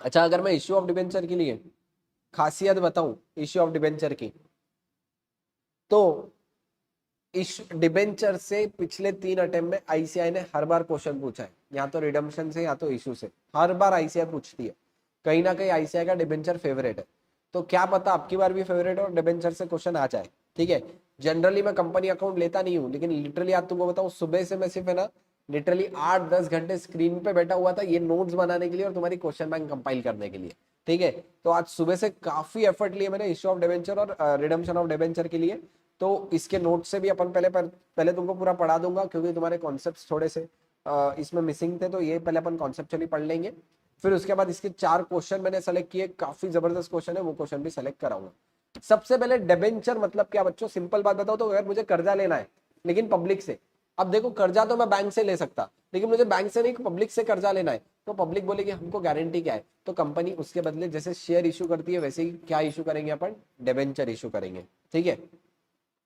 अच्छा, अगर मैं इश्यू ऑफ डिबेंचर के लिए खासियत बताऊं इश्यू ऑफ डिबेंचर की, तो इस डिबेंचर से पिछले 3 अटेम्प्ट में आईसीआई ने हर बार क्वेश्चन पूछा है, या तो रिडम्पशन से या तो इशू से, हर बार आईसीआई पूछती है। कहीं ना कहीं आईसीआई का डिबेंचर फेवरेट है, तो क्या पता आपकी बार भी फेवरेट हो और डिबेंचर से क्वेश्चन आ जाए। ठीक है, जनरली मैं कंपनी अकाउंट लेता नहीं हूँ, लेकिन लिटरली आज तुमको बताऊँ, सुबह से मैं सिर्फ है ना लिटरली 8-10 घंटे स्क्रीन पे बैठा हुआ था ये नोट्स बनाने के लिए और तुम्हारी क्वेश्चन बैंक कंपाइल करने के लिए। ठीक है, तो आज सुबह से काफी एफर्ट लिए मैंने इश्यू ऑफ डिबेंचर और रिडम्पशन ऑफ डिबेंचर के लिए। तो इसके नोट से भी अपन पहले तुमको पूरा पढ़ा दूंगा, क्योंकि तुम्हारे कॉन्सेप्ट्स थोड़े से इसमें मिसिंग थे, तो ये पहले अपन कॉन्सेप्चुअली पढ़ लेंगे। फिर उसके बाद इसके 4 क्वेश्चन मैंने सेलेक्ट किए, काफी जबरदस्त क्वेश्चन है, वो क्वेश्चन भी सेलेक्ट कराऊंगा। सबसे पहले डिबेंचर मतलब क्या बच्चों, सिंपल बात बताओ तो, अगर मुझे कर्जा लेना है लेकिन पब्लिक से, अब देखो कर्जा तो मैं बैंक से ले सकता, लेकिन मुझे बैंक से नहीं पब्लिक से कर्जा लेना है, तो पब्लिक बोलेगी हमको गारंटी क्या है, तो कंपनी उसके बदले जैसे शेयर इशू करती है वैसे ही क्या इशू करेंगे अपन, डिबेंचर इशू करेंगे। ठीक है,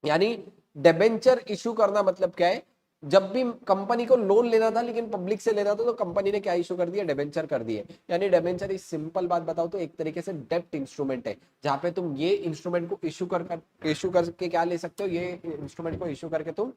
यानी डिबेंचर इशू करना मतलब क्या है, जब भी कंपनी को लोन लेना था लेकिन पब्लिक से लेना था, तो कंपनी ने क्या इशू कर दिया, डिबेंचर कर दिए। यानी डिबेंचर इस सिंपल बात बताओ तो एक तरीके से डेब्ट इंस्ट्रूमेंट है, जहां पे तुम ये इंस्ट्रूमेंट को इशू करके क्या ले सकते हो, ये इंस्ट्रूमेंट को इशू करके तुम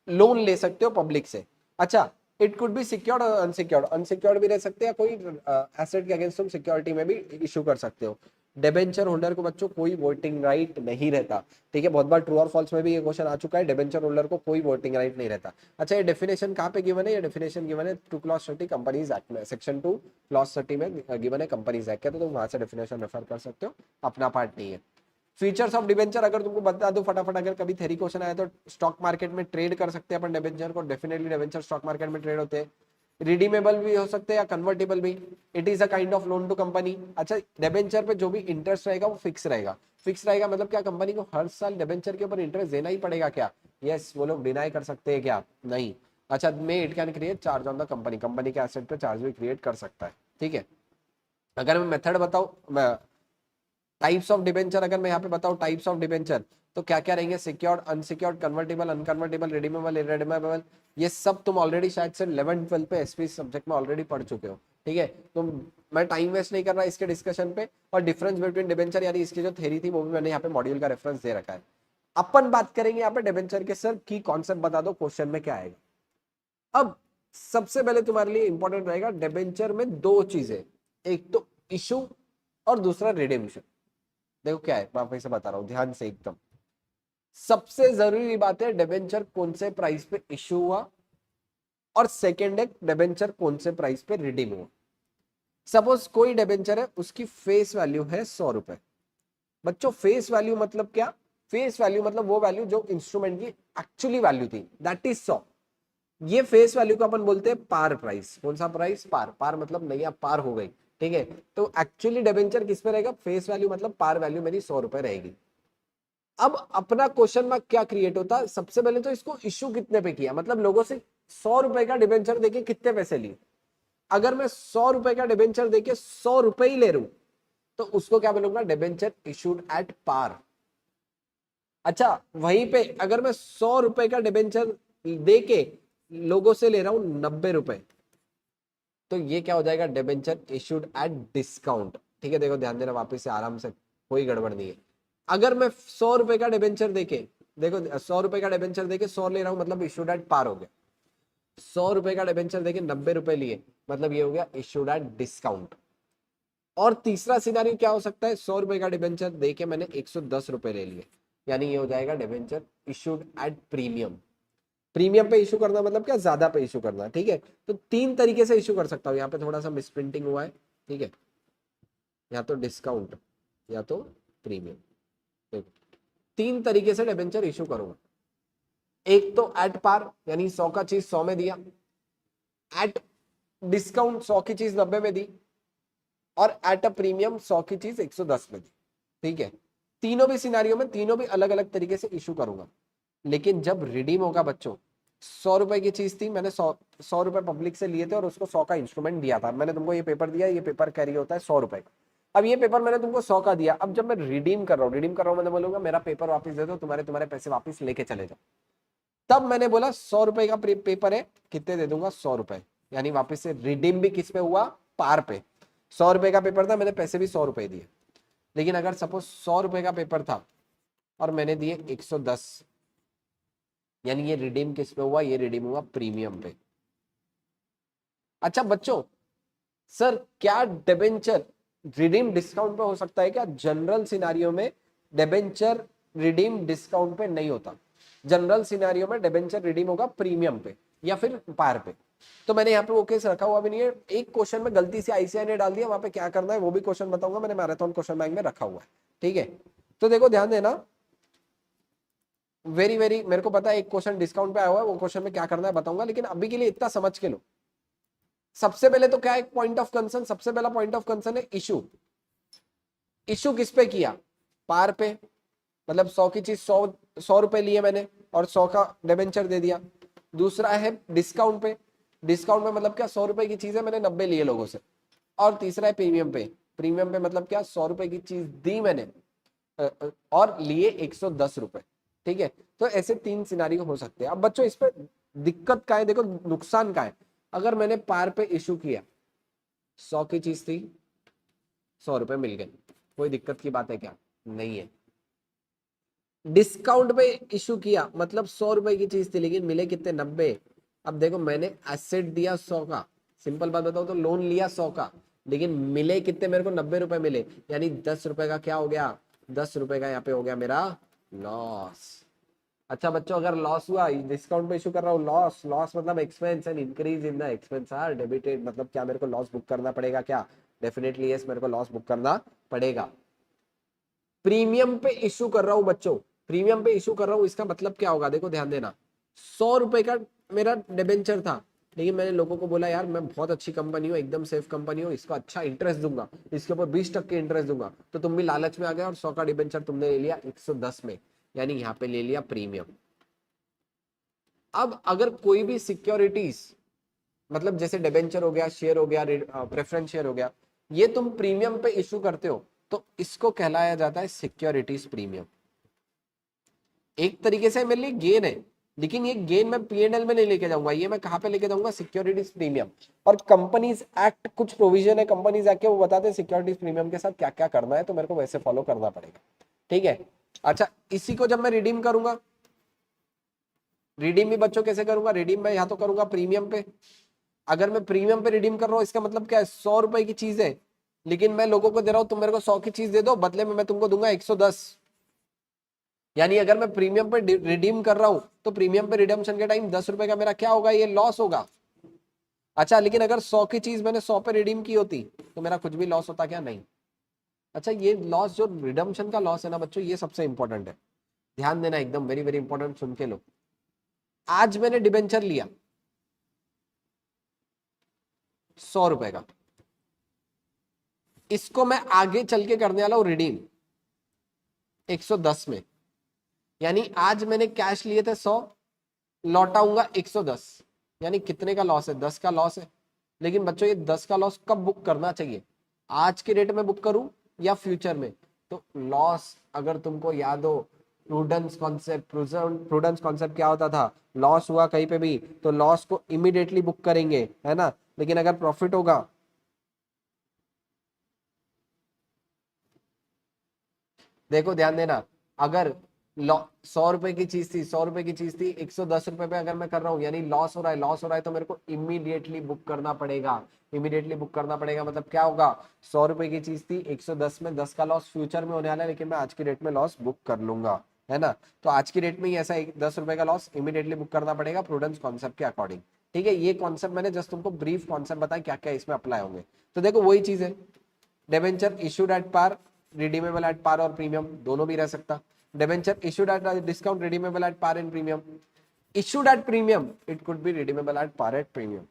लोन ले सकते हो पब्लिक से। अच्छा, इट कुड बी सिक्योर्ड और अनसिक्योर्ड, अनसिक्योर्ड भी रह सकते हैं, कोई एसेट के अगेंस्ट तुम सिक्योरिटी में भी इशू कर सकते हो। डिबेंचर होल्डर को बच्चों कोई वोटिंग राइट नहीं रहता। ठीक है, बहुत बार ट्रू और फॉल्स में भी ये क्वेश्चन आ चुका है, डिबेंचर होल्डर को कोई वोटिंग राइट नहीं रहता। अच्छा, ये डेफिनेशन कहाँ पे गिवन है, ये डेफिनेशन गिवन है 2 क्लॉज 30 कंपनीज एक्ट में, सेक्शन 2 क्लॉज 30 में गिवन है कंपनीज एक्ट, तो तुम वहां से डेफिनेशन रेफर कर सकते हो, अपना पार्ट नहीं है। फीचर्स ऑफ डिबेंचर अगर तुमको बता दो फटाफट, अगर कभी थेरी क्वेश्चन आया तो, स्टॉक मार्केट में ट्रेड कर सकते हैं अपन डिबेंचर को, डेफिनेटली डिबेंचर स्टॉक मार्केट में ट्रेड होते हैं, रिडीमेबल भी हो सकते हैं या कन्वर्टेबल भी, it is a kind of loan to company. अच्छा, डिबेंचर पे जो भी इंटरेस्ट रहेगा वो फिक्स रहेगा, फिक्स रहेगा मतलब क्या, कंपनी को हर साल डिबेंचर के ऊपर इंटरेस्ट देना ही पड़ेगा क्या, यस, वो लोग डिनाई कर सकते हैं क्या, नहीं। अच्छा, may it can create charge on the company, company के एसेट पे चार्ज भी क्रिएट कर सकता है। ठीक है, अगर मैं मेथड बताऊं, टाइप्स ऑफ डिबेंचर अगर मैं यहाँ पे बताऊं टाइप्स ऑफ डिबेंचर, तो क्या क्या रहेंगे, secured, unsecured, convertible, unconvertible, redeemable, irredeemable, ये सब तुम ऑलरेडी शायद से 11th-12th पे एसपी सब्जेक्ट में ऑलरेडी पढ़ चुके हो। ठीक है, तो मैं टाइम वेस्ट नहीं कर रहा इसके डिस्कशन पे, और डिफरेंस बिटवीन डिबेंचर यानी इसकी जो थ्योरी थी वो भी मैंने यहाँ पे मॉड्यूल का रेफरेंस दे रखा है। अपन बात करेंगे यहाँ पे डिबेंचर के, सर की कॉन्सेप्ट बता दो क्वेश्चन में क्या आएगा। अब सबसे पहले तुम्हारे लिए इंपॉर्टेंट रहेगा, डिबेंचर में 2 चीजें, एक तो इशू और दूसरा रिडेम्पशन। देखो क्या है, मैं से बता रहा हूं ध्यान से एकदम, सबसे जरूरी बात है डिबेंचर कौन से प्राइस पे इशू हुआ, और सेकेंड है डिबेंचर कौन से प्राइस पे रिडीम हुआ। सपोज कोई डिबेंचर है, उसकी फेस वैल्यू है 100 रुपए। बच्चों फेस वैल्यू मतलब क्या, फेस वैल्यू मतलब वो वैल्यू जो इंस्ट्रूमेंट की एक्चुअली वैल्यू थी, दैट इज 100। ये फेस वैल्यू को अपन बोलते हैं पार प्राइस। कौन सा प्राइस, पार, पार मतलब नैया पार हो गई। ठीक है, तो एक्चुअली डिबेंचर किस पे रहेगा, फेस वैल्यू मतलब पार वैल्यू मेरी 100 रुपए रहेगी। अब अपना क्वेश्चन मार्क क्या क्रिएट होता है, सबसे पहले तो इसको इश्यू कितने पे किया, मतलब लोगों से 100 रुपए का डिबेंचर देके कितने पैसे लिए। अगर मैं 100 रुपए का डिबेंचर देके 100 रुपए ही ले रहा हूं, तो उसको क्या बोलूंगा, डिबेंचर इशूड एट पार। अच्छा, वहीं पे अगर मैं 100 रुपए का डिबेंचर देके लोगों से ले रहा हूं 90 रुपए, तो ये क्या हो जाएगा, डिबेंचर इशूड एट डिस्काउंट। ठीक है, देखो ध्यान देना वापस से आराम से, कोई गड़बड़ नहीं है। अगर मैं 100 रुपए का डिबेंचर देके, देखो 100 रुपए का डिबेंचर देके 100 ले रहा हूं, मतलब इशूड एट पार हो गया। 100 रुपए का डिबेंचर देके 90 रुपए लिए, मतलब ये हो गया इशूड एट डिस्काउंट। और तीसरा सिनारियो क्या हो सकता है, 100 रुपए का डिबेंचर देके मैंने 110 रुपए ले लिए, यानी ये हो जाएगा debenture issued at premium. Premium पे इशू करना मतलब क्या, ज्यादा पे इशू करना। ठीक है, तो 3 तरीके से इशू कर सकता हूँ, यहाँ पे थोड़ा सा मिसप्रिंटिंग हुआ है। ठीक है, या तो डिस्काउंट या तो प्रीमियम, देखो 3 तरीके से डिबेंचर इशू करूंगा। एक तो एट पार, यानी 100 का चीज 100 में दिया, एट डिस्काउंट 100 की चीज 90 में दी, और एट अ प्रीमियम 100 की चीज 110 में दी। ठीक है, तीनों भी सिनारियों में तीनों भी अलग अलग तरीके से इशू करूंगा। लेकिन जब रिडीम होगा बच्चों, 100 रुपए की चीज थी, मैंने 100 रुपए पब्लिक से लिए थे और उसको 100 का इंस्ट्रूमेंट दिया था, मैंने तुमको ये पेपर दिया, ये पेपर कैरी होता है 100 रुपए का। अब ये पेपर मैंने तुमको 100 का दिया, अब जब मैं रिडीम कर रहा हूँ, मैंने बोलूंगा मेरा पेपर वापस दे दो, तुम्हारे पैसे वापस लेके चले जाओ। तब मैंने बोला 100 रुपए का पेपर है, कितने दे दूंगा, 100 रुपए, यानी वापस से रिडीम भी किस पे हुआ, पार पे। 100 रुपए का पेपर था, मैंने पैसे भी 100 रुपए दिए। लेकिन अगर सपोज 100 रुपए का पेपर था और मैंने दिए 110, यानी ये रिडीम किस पे हुआ, ये रिडीम हुआ प्रीमियम पे। अच्छा बच्चों, सर क्या डिबेंचर रिडीम डिस्काउंट पे हो सकता है क्या? जनरल सिनारियो में डिबेंचर रिडीम डिस्काउंट पे नहीं होता। जनरल सिनारियो में डिबेंचर रिडीम होगा प्रीमियम पे या फिर पार पे। तो मैंने यहाँ पे वो केस रखा हुआ भी नहीं है। एक क्वेश्चन में गलती से आईसीआई ने डाल दिया, वहां पे क्या करना है वो भी क्वेश्चन बताऊंगा, मैंने मैराथन क्वेश्चन बैंक में रखा हुआ है। ठीक है, तो देखो ध्यान देना, वेरी वेरी, मेरे को पता है एक क्वेश्चन डिस्काउंट पे आया हुआ है, वो क्वेश्चन में क्या करना है बताऊंगा, लेकिन अभी के लिए इतना समझ के लो। सबसे पहले तो क्या है पॉइंट ऑफ कंसर्न, सबसे पहला पॉइंट ऑफ कंसर्न है इशू। इशू किस पे किया? पार पे, मतलब 100 की चीज 100 रुपए लिए मैंने और 100 का डिबेंचर दे दिया। दूसरा है डिस्काउंट पे, डिस्काउंट में मतलब क्या 100 रुपए की चीज है, मैंने 90 लिए लोगों से। और तीसरा है प्रीमियम पे, प्रीमियम पे मतलब क्या 100 रुपए की चीज दी मैंने और लिए 110 रुपए। ठीक है, तो ऐसे 3 सिनारियो हो सकते हैं। अब बच्चों इस पे दिक्कत का है, देखो नुकसान का है। अगर मैंने पार पे इशू किया, 100 की चीज थी, 100 रुपए मिल गए, कोई दिक्कत की बात है क्या? नहीं है। डिस्काउंट पे इशू किया, मतलब 100 रुपए की चीज थी लेकिन मिले कितने? 90। अब देखो मैंने एसेट दिया 100 का, सिंपल बात बताओ तो लोन लिया 100 का, लेकिन मिले कितने मेरे को? 90 रुपए मिले, यानी 10 रुपए का क्या हो गया? 10 रुपए का यहाँ पे हो गया मेरा लॉस। अच्छा बच्चों, अगर लॉस हुआ, डिस्काउंट पे इशू कर रहा हूँ, लॉस, लॉस मतलब expense and increase in the expense are debited, मतलब क्या मेरे को लॉस बुक करना पड़ेगा क्या? डेफिनेटली यस, मेरे को लॉस बुक करना पड़ेगा। प्रीमियम पे इशू कर रहा हूं बच्चों, प्रीमियम पे इशू कर रहा हूं, इसका मतलब क्या होगा? देखो ध्यान देना, 100 रुपए का मेरा डिबेंचर था, लेकिन मैंने लोगों को बोला यार मैं बहुत अच्छी कंपनी हूँ, एकदम सेफ कंपनी हूँ, इसको अच्छा इंटरेस्ट दूंगा, इसके ऊपर 20% इंटरेस्ट दूंगा। तो तुम भी लालच में आ गए और 100 का डिबेंचर तुमने ले लिया 110 में, यानी यहाँ पे ले लिया प्रीमियम। अब अगर कोई भी सिक्योरिटीज, मतलब जैसे डिबेंचर हो गया, शेयर हो गया, प्रेफरेंस शेयर हो गया, ये तुम प्रीमियम पे इशू करते हो तो इसको कहलाया जाता है सिक्योरिटीज प्रीमियम। एक तरीके से मेरे लिए गेन है, लेकिन ये गेन मैं पीएनएल में नहीं लेके जाऊंगा, ये मैं कहां पे लेके जाऊंगा? Securities premium. और कंपनीज एक्ट कुछ प्रोविजन है कंपनीज एक्ट के, वो बताते हैं सिक्योरिटीज प्रीमियम के साथ क्या क्या करना है, तो मेरे को वैसे फॉलो करना पड़ेगा। ठीक है, अच्छा इसी को जब मैं रिडीम करूंगा, रिडीम भी बच्चों कैसे करूंगा? रिडीम मैं यहाँ तो करूंगा प्रीमियम पे। अगर मैं प्रीमियम पे रिडीम कर रहा हूँ, इसका मतलब क्या है? 100 रुपए की चीज है, लेकिन मैं लोगों को दे रहा हूं तुम मेरे को 100 की चीज दे दो, बदले में मैं तुमको दूंगा 110। यानी अगर मैं प्रीमियम पे रिडीम कर रहा हूं तो प्रीमियम पे रिडम्पशन के टाइम 10 रुपए का मेरा क्या होगा? ये लॉस होगा। अच्छा, लेकिन अगर 100 की चीज मैंने 100 पे रिडीम की होती तो मेरा कुछ भी लॉस होता क्या? नहीं। अच्छा, ये लॉस जो रिडम्पशन का लॉस है ना बच्चों, ये सबसे इंपॉर्टेंट है, ध्यान देना, एकदम वेरी वेरी इंपॉर्टेंट, सुन के लो। आज मैंने डिबेंचर लिया 100 रुपए का, इसको मैं आगे चल के करने वाला हूं रिडीम 110 में, यानी आज मैंने कैश लिए थे 100, लौटाऊंगा 110, यानी कितने का लॉस है? 10 का लॉस है। लेकिन बच्चों ये 10 का लॉस कब बुक करना चाहिए? आज के डेट में बुक करूं या फ्यूचर में? तो लॉस अगर तुमको याद हो, प्रूडेंस कॉन्सेप्ट, प्रूडेंस कॉन्सेप्ट क्या होता था? लॉस हुआ कहीं पे भी तो लॉस को इमीडिएटली बुक करेंगे, है ना, लेकिन अगर प्रॉफिट होगा, देखो ध्यान देना, अगर 100 रुपए की चीज थी, 100 रुपए की चीज थी, 110 रुपए पे अगर मैं कर रहा हूँ, यानी लॉस हो रहा है, लॉस हो रहा है, तो मेरे को इमीडिएटली बुक करना पड़ेगा। इमीडिएटली बुक करना पड़ेगा मतलब क्या होगा? 100 रुपए की चीज थी, 110 में 10 का लॉस फ्यूचर में होने वाला है, लेकिन मैं आज की डेट में लॉस बुक कर लूंगा, है ना। तो आज की डेट में ही ऐसा 10 रुपए का लॉस इमीडिएटली बुक करना पड़ेगा प्रूडेंस कॉन्सेप्ट के अकॉर्डिंग। ठीक है, ये कॉन्सेप्ट मैंने जस्ट तुमको ब्रीफ कॉन्सेप्ट बताया, क्या क्या इसमें अप्लाई होंगे। तो देखो वही चीज है, debenture issued at par, redeemable at par और प्रीमियम दोनों भी रह सकता। Debenture issued at discount, redeemable at par and premium. Issued at premium, it could be redeemable at par at premium.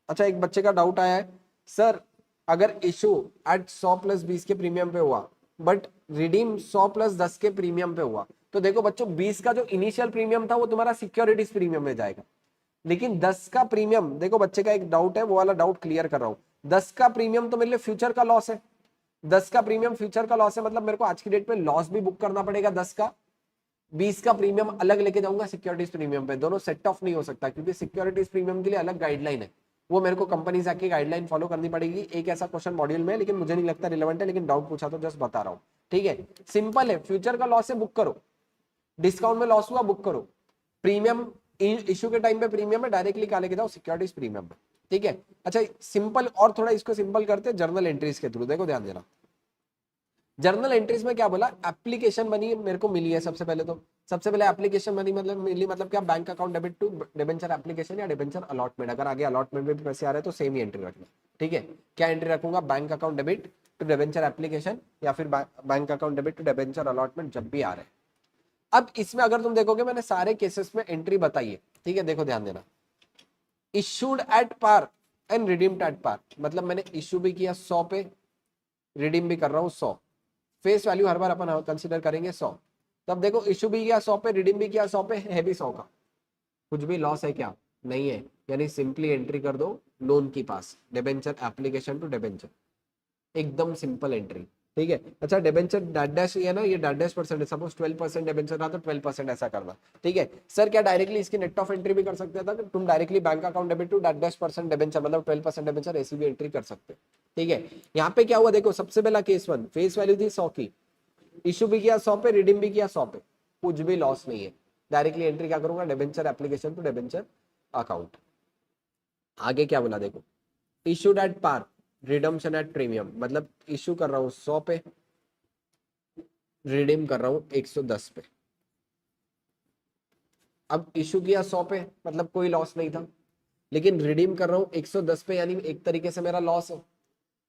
अच्छा, एक बच्चे का डाउट आया है, सर अगर इशू एट 100 + 20 के प्रीमियम पे हुआ बट रिडीम 100 + 10 के प्रीमियम पे हुआ, तो देखो बच्चों 20 का जो इनिशियल प्रीमियम था वो तुम्हारा सिक्योरिटीज प्रीमियम में जाएगा, लेकिन 10 का प्रीमियम, देखो बच्चे का एक डाउट है, वो वाला डाउट क्लियर कर रहा हूं, 10 का प्रीमियम तो मेरे लिए फ्यूचर का लॉस है, 10 का प्रीमियम फ्यूचर का लॉस है, मतलब मेरे को आज की डेट में लॉस भी बुक करना पड़ेगा 10 का। 20 का प्रीमियम अलग लेके जाऊंगा सिक्योरिटीज प्रीमियम पे, दोनों सेट ऑफ नहीं हो सकता, क्योंकि सिक्योरिटीज प्रीमियम के लिए अलग गाइडलाइन है, वो मेरे को कंपनीज एक्ट की गाइडलाइन फॉलो करनी पड़ेगी। एक ऐसा क्वेश्चन मॉड्यूल में, लेकिन मुझे नहीं लगता रिलेवेंट है, लेकिन डाउट पूछा तो जस्ट बता रहा हूँ, ठीक है। सिंपल है, फ्यूचर का लॉस है बुक करो, डिस्काउंट में लॉस हुआ बुक करो, प्रीमियम इशू के टाइम पे प्रीमियम है, डायरेक्टली क्या लेके जाओ, सिक्योरिटीज प्रीमियम पे, ठीक है। अच्छा सिंपल, और थोड़ा इसको सिंपल करते हैं जर्नल एंट्रीज के थ्रू। देखो ध्यान देना, जर्नल एंट्रीज में क्या बोला, एप्लीकेशन मनी मेरे को मिली है सबसे पहले। तो सबसे पहले एप्लीकेशन मनी मतलब मिली, मतलब क्या, bank account debit to debenture application या डिबेंचर अलॉटमेंट। अगर आगे अलॉटमेंट में भी पैसे आ रहे हैं तो सेम ही एंट्री रखना, ठीक है। क्या एंट्री रखूंगा, bank account debit to debenture application या फिर bank account debit to debenture allotment, जब भी आ रहे हैं। अब इसमें अगर तुम देखोगे मैंने सारे केसेस में एंट्री बताई है, ठीक है। देखो ध्यान देना, issued at par and redeemed at par, मतलब मैंने इशू भी किया 100 पे, रिडीम भी कर रहा हूँ 100। फेस वैल्यू हर बार अपन कंसीडर करेंगे 100। तब देखो इशू भी किया 100 पे, रिडीम भी किया 100 पे, है भी 100 का। कुछ भी लॉस है क्या, नहीं है, यानी सिंपली एंट्री कर दो लोन की पास, डिबेंचर एप्लीकेशन टू डिबेंचर, एकदम सिंपल एंट्री, ठीक है। अच्छा डिबेंचर डैश है ना, ये डैश परसेंट है, सपोज 12% डिबेंचर रहा तो 12% ऐसा करना, ठीक है। सर क्या डायरेक्टली इसकी नेट ऑफ एंट्री भी कर सकते था, तुम directly bank account debit to dash percent debenture मतलब 12% डिबेंचर, ऐसी भी एंट्री कर सकते, ठीक है। यहाँ पे क्या हुआ देखो, सबसे पहला केस 1 फेस वैल्यू थी 100 की, इशू भी किया 100 पे, रिडीम भी किया 100 पे, कुछ भी लॉस नहीं है, डायरेक्टली एंट्री क्या करूंगा, debenture application to debenture account. आगे क्या बोला देखो, issued at par, redemption at premium, मतलब इशू कर रहा हूं 100 पे, रिडीम कर रहा हूं 110 पे। अब इशू किया 100 पे, मतलब कोई लॉस नहीं था, लेकिन रिडीम कर रहा हूं 110 पे, यानी एक तरीके से मेरा लॉस है।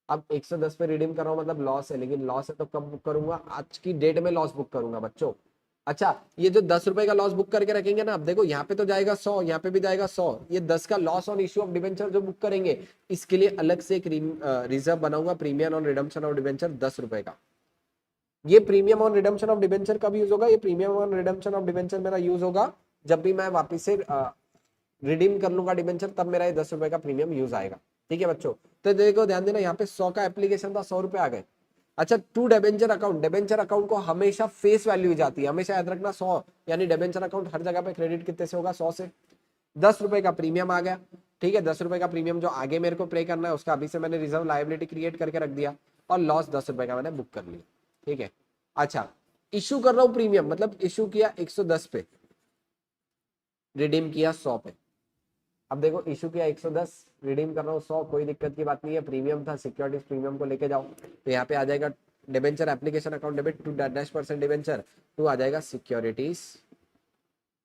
अब 110 पे रिडीम कर रहा हूं मतलब लॉस है, लेकिन लॉस है तो कब बुक करूंगा, आज की डेट में लॉस बुक करूंगा बच्चों। अच्छा ये जो 10 रुपए का लॉस बुक करके रखेंगे ना, अब देखो यहाँ पे तो जाएगा 100, यहाँ पे भी जाएगा 100, ये 10 का loss on issue of debenture जो बुक करेंगे, इसके लिए अलग से एक रिजर्व बनाऊंगा, premium on redemption of debenture 10 रुपए का। ये premium on redemption of debenture कब यूज होगा, ये premium on redemption of debenture मेरा यूज होगा जब भी मैं वापिस से रिडीम कर लूंगा डिबेंचर, तब मेरा ये 10 रुपए का प्रीमियम यूज आएगा, ठीक है बच्चों। तो देखो ध्यान देना, यहाँ पे 100 का एप्लीकेशन था, 100 रुपए आ गए। अच्छा to debenture account, debenture account को हमेशा फेस वैल्यू जाती है, हमेशा याद रखना 100, यानी डिबेंचर अकाउंट हर जगह पे क्रेडिट कितने से होगा, 100 से। 10 रुपए का प्रीमियम आ गया, ठीक है। 10 रुपए का प्रीमियम जो आगे मेरे को पे करना है उसका अभी से मैंने रिजर्व लायबिलिटी क्रिएट करके रख दिया, और लॉस 10 रुपए का मैंने बुक कर लिया, ठीक है। अच्छा इशू कर रहा हूं प्रीमियम, मतलब इशू किया 110 पे, रिडीम किया 100 पे। अब देखो इशू किया 110, रिडीम कर रहा हूँ 100, कोई दिक्कत की बात नहीं है, प्रीमियम था, सिक्योरिटीज प्रीमियम को लेके जाओ, तो यहाँ पे आ जाएगा debenture application account debit to dash percent debenture, to आ जाएगा सिक्योरिटीज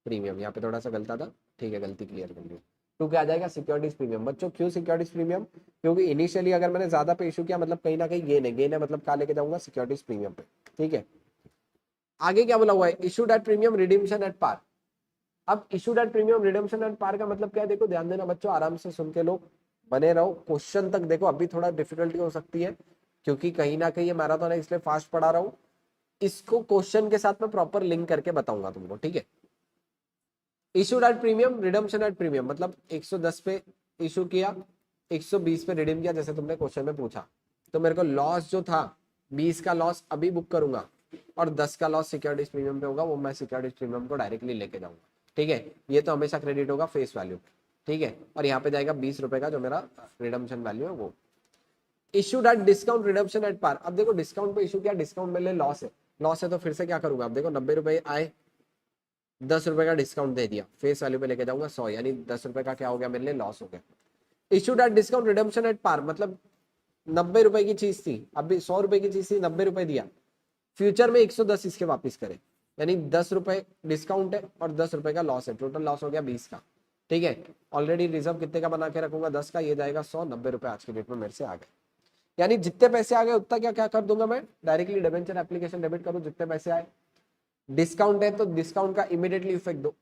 प्रीमियम। यहाँ पे थोड़ा सा गलता था, ठीक है, गलती क्लियर कर ली। टू क्या आ जाएगा, सिक्योरिटीज प्रीमियम। बच्चों क्यों सिक्योरिटीज प्रीमियम, क्योंकि इनिशियली अगर मैंने ज्यादा पे इशू किया मतलब कहीं ना कहीं गेन है, गेन है मतलब क्या लेके जाऊंगा, सिक्योरिटीज प्रीमियम पे, ठीक है। आगे क्या बोला हुआ है, issued at premium redemption at par. अब issued at premium redemption at par का मतलब क्या है, देखो ध्यान देना बच्चों, आराम से सुन के लो, बने रहो क्वेश्चन तक। देखो अभी थोड़ा डिफिकल्टी हो सकती है क्योंकि कहीं ना कहीं ये मैराथन है, इसलिए फास्ट पढ़ा रहा हूँ, इसको क्वेश्चन के साथ में प्रॉपर लिंक करके बताऊंगा तुमको, ठीक है। Issued at premium, redemption eight premium, मतलब 110 पे इशू किया, 120 पे रिडीम किया, जैसे तुमने क्वेश्चन में पूछा, तो मेरे को लॉस जो था 20 का लॉस अभी बुक करूंगा, और 10 का लॉस सिक्योरिटीज प्रीमियम पे होगा, वो मैं सिक्योरिटीज प्रीमियम को डायरेक्टली लेके जाऊंगा, ठीक है। ये तो हमेशा क्रेडिट होगा फेस वैल्यू, ठीक है। और यहाँ पे जाएगा 20 रुपए का जो मेरा रिडम्पशन वैल्यू है वो। Issued at discount redemption at par, अब देखो डिस्काउंट पे इशू किया, डिस्काउंट मेरे लिए लॉस है, लॉस है तो फिर से क्या करूंगा, अब देखो 90 रुपए आए, 10 रुपए का डिस्काउंट दे दिया, फेस वैल्यू पे लेके जाऊंगा 100, यानी 10 रुपए का क्या हो गया मेरे लिए, लॉस हो गया। Issued at discount redemption at par, मतलब 90 रुपए की चीज थी, अभी 100 रुपए की चीज थी, 90 रुपए दिया, फ्यूचर में 110 इसके वापस करे, यानी 10 रुपए डिस्काउंट है और 10 रुपए का लॉस है, टोटल लॉस हो गया 20 का, ठीक है। ऑलरेडी रिजर्व कितने का बना के रखूंगा, 10 का, ये जाएगा 100, 90 रुपए आज की डेट में मेरे से आ गए, यानी जितने पैसे आ गए उतना क्या क्या कर दूंगा मैं, डायरेक्टली डिबेंचर एप्लीकेशन डेबिट करूं, जितने पैसे आए। डिस्काउंट है तो डिस्काउंट का इमीडिएटली इफेक्ट दो,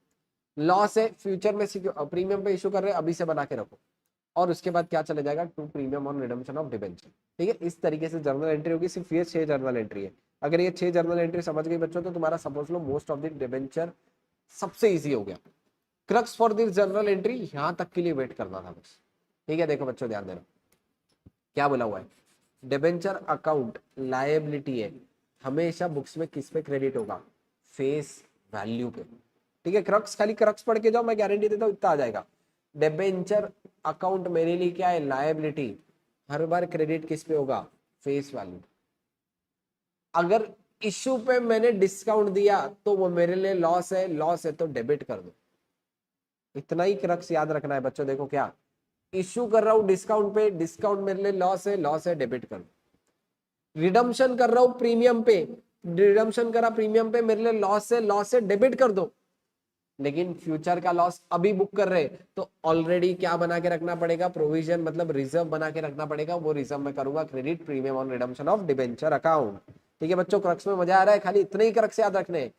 लॉस है फ्यूचर में प्रीमियम पे इशू कर रहे हैं, अभी से बना के रखो, और उसके बाद क्या चले जाएगा, to premium on redemption of debenture, ठीक है। इस तरीके से जर्नल एंट्री होगी, सिर्फ ये 6 जर्नल एंट्री है। अगर ये 6 जर्नल एंट्री समझ गई बच्चों तो तुम्हारा suppose low most of the debenture सबसे इजी हो गया। Crux for this journal entry यहां तक के लिए वेट करना था बस, ठीक है। देखो बच्चों ध्यान देना, क्या बोला हुआ है, डिबेंचर अकाउंट लायबिलिटी है, हमेशा बुक्स में किस पे क्रेडिट होगा, फेस वैल्यू पे, ठीक है। क्रक्स खाली क्रक्स पढ़ के जाओ, मैं गारंटी देता हूँ इतना आ जाएगा। डिबेंचर अकाउंट मेरे लिए क्या है, लायबिलिटी। हर बार क्रेडिट किस पे होगा, फेस वैल्यू। अगर इशू पे मैंने डिस्काउंट दिया तो वो मेरे लिए लॉस है, लॉस है तो डेबिट कर दो। इतना ही क्रक्स याद रखना है बच्चों। देखो क्या इशू कर रहा हूं डिस्काउंट पे, डिस्काउंट मेरे लिए लॉस है, लॉस है डेबिट कर दो। रिडम्पशन कर रहा हूं प्रीमियम पे, रिडम्पशन करा प्रीमियम पे, मेरे लिए लॉस है, लॉस है डेबिट कर दो। लेकिन फ्यूचर का लॉस अभी बुक कर रहे तो ऑलरेडी क्या बना के रखना पड़ेगा, प्रोविजन मतलब रिजर्व बना के रखना पड़ेगा। वो रिजर्व में करूंगा credit premium on redemption of debenture account. ठीक है बच्चों, क्रक्स में मजा आ रहा है, खाली इतने ही क्रक्स याद रखने।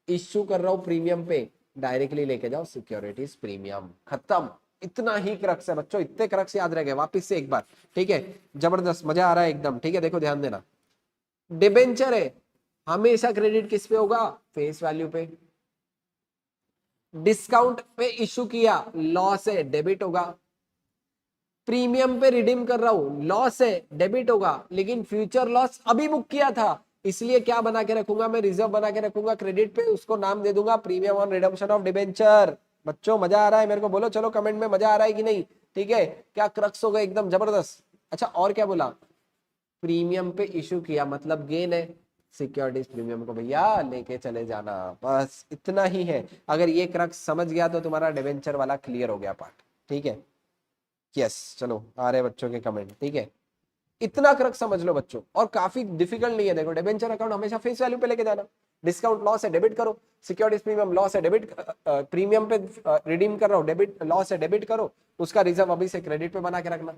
इश्यू कर रहा हूं प्रीमियम पे, डायरेक्टली लेके जाओ सिक्योरिटीज प्रीमियम, खत्म। इतना ही क्रक्स है बच्चों, इतने क्रक्स याद रह गए। वापिस से एक बार, ठीक है, जबरदस्त मजा आ रहा है एकदम। ठीक है देखो ध्यान देना, डिबेंचर है हमेशा क्रेडिट किस पे होगा, फेस वैल्यू पे। डिस्काउंट पे इशू किया, लॉस है, डेबिट होगा। प्रीमियम पे रिडीम कर रहा हूं, लॉस है, डेबिट होगा। लेकिन फ्यूचर लॉस अभी बुक किया था, इसलिए क्या बना के रखूंगा मैं, रिजर्व बना के रखूंगा क्रेडिट पे, उसको नाम दे दूंगा premium on redemption of debenture. बच्चों मजा आ रहा है मेरे को, बोलो चलो कमेंट में मजा आ रहा है कि नहीं। ठीक है, क्या क्रक्स हो गए एकदम जबरदस्त। अच्छा और क्या बोला, प्रीमियम पे इशू किया मतलब गेन है, सिक्योरिटीज प्रीमियम को भैया लेके चले जाना, बस इतना ही है। अगर ये क्रक्स समझ गया तो तुम्हारा डिबेंचर वाला क्लियर हो गया पार्ट। ठीक है, यस चलो आ रहे बच्चों के कमेंट। ठीक है, इतना क्रक्स समझ लो बच्चों, और काफी डिफिकल्ट नहीं है। देखो डिबेंचर अकाउंट हमेशा फेस वैल्यू पे लेके जाना, डिस्काउंट लॉस है डेबिट करो, सिक्योरिटीज प्रीमियम लॉस है डेबिट, प्रीमियम पे रिडीम कर रहा हूं डेबिट, लॉस है डेबिट करो, उसका रिजर्व अभी से क्रेडिट पे बना के रखना।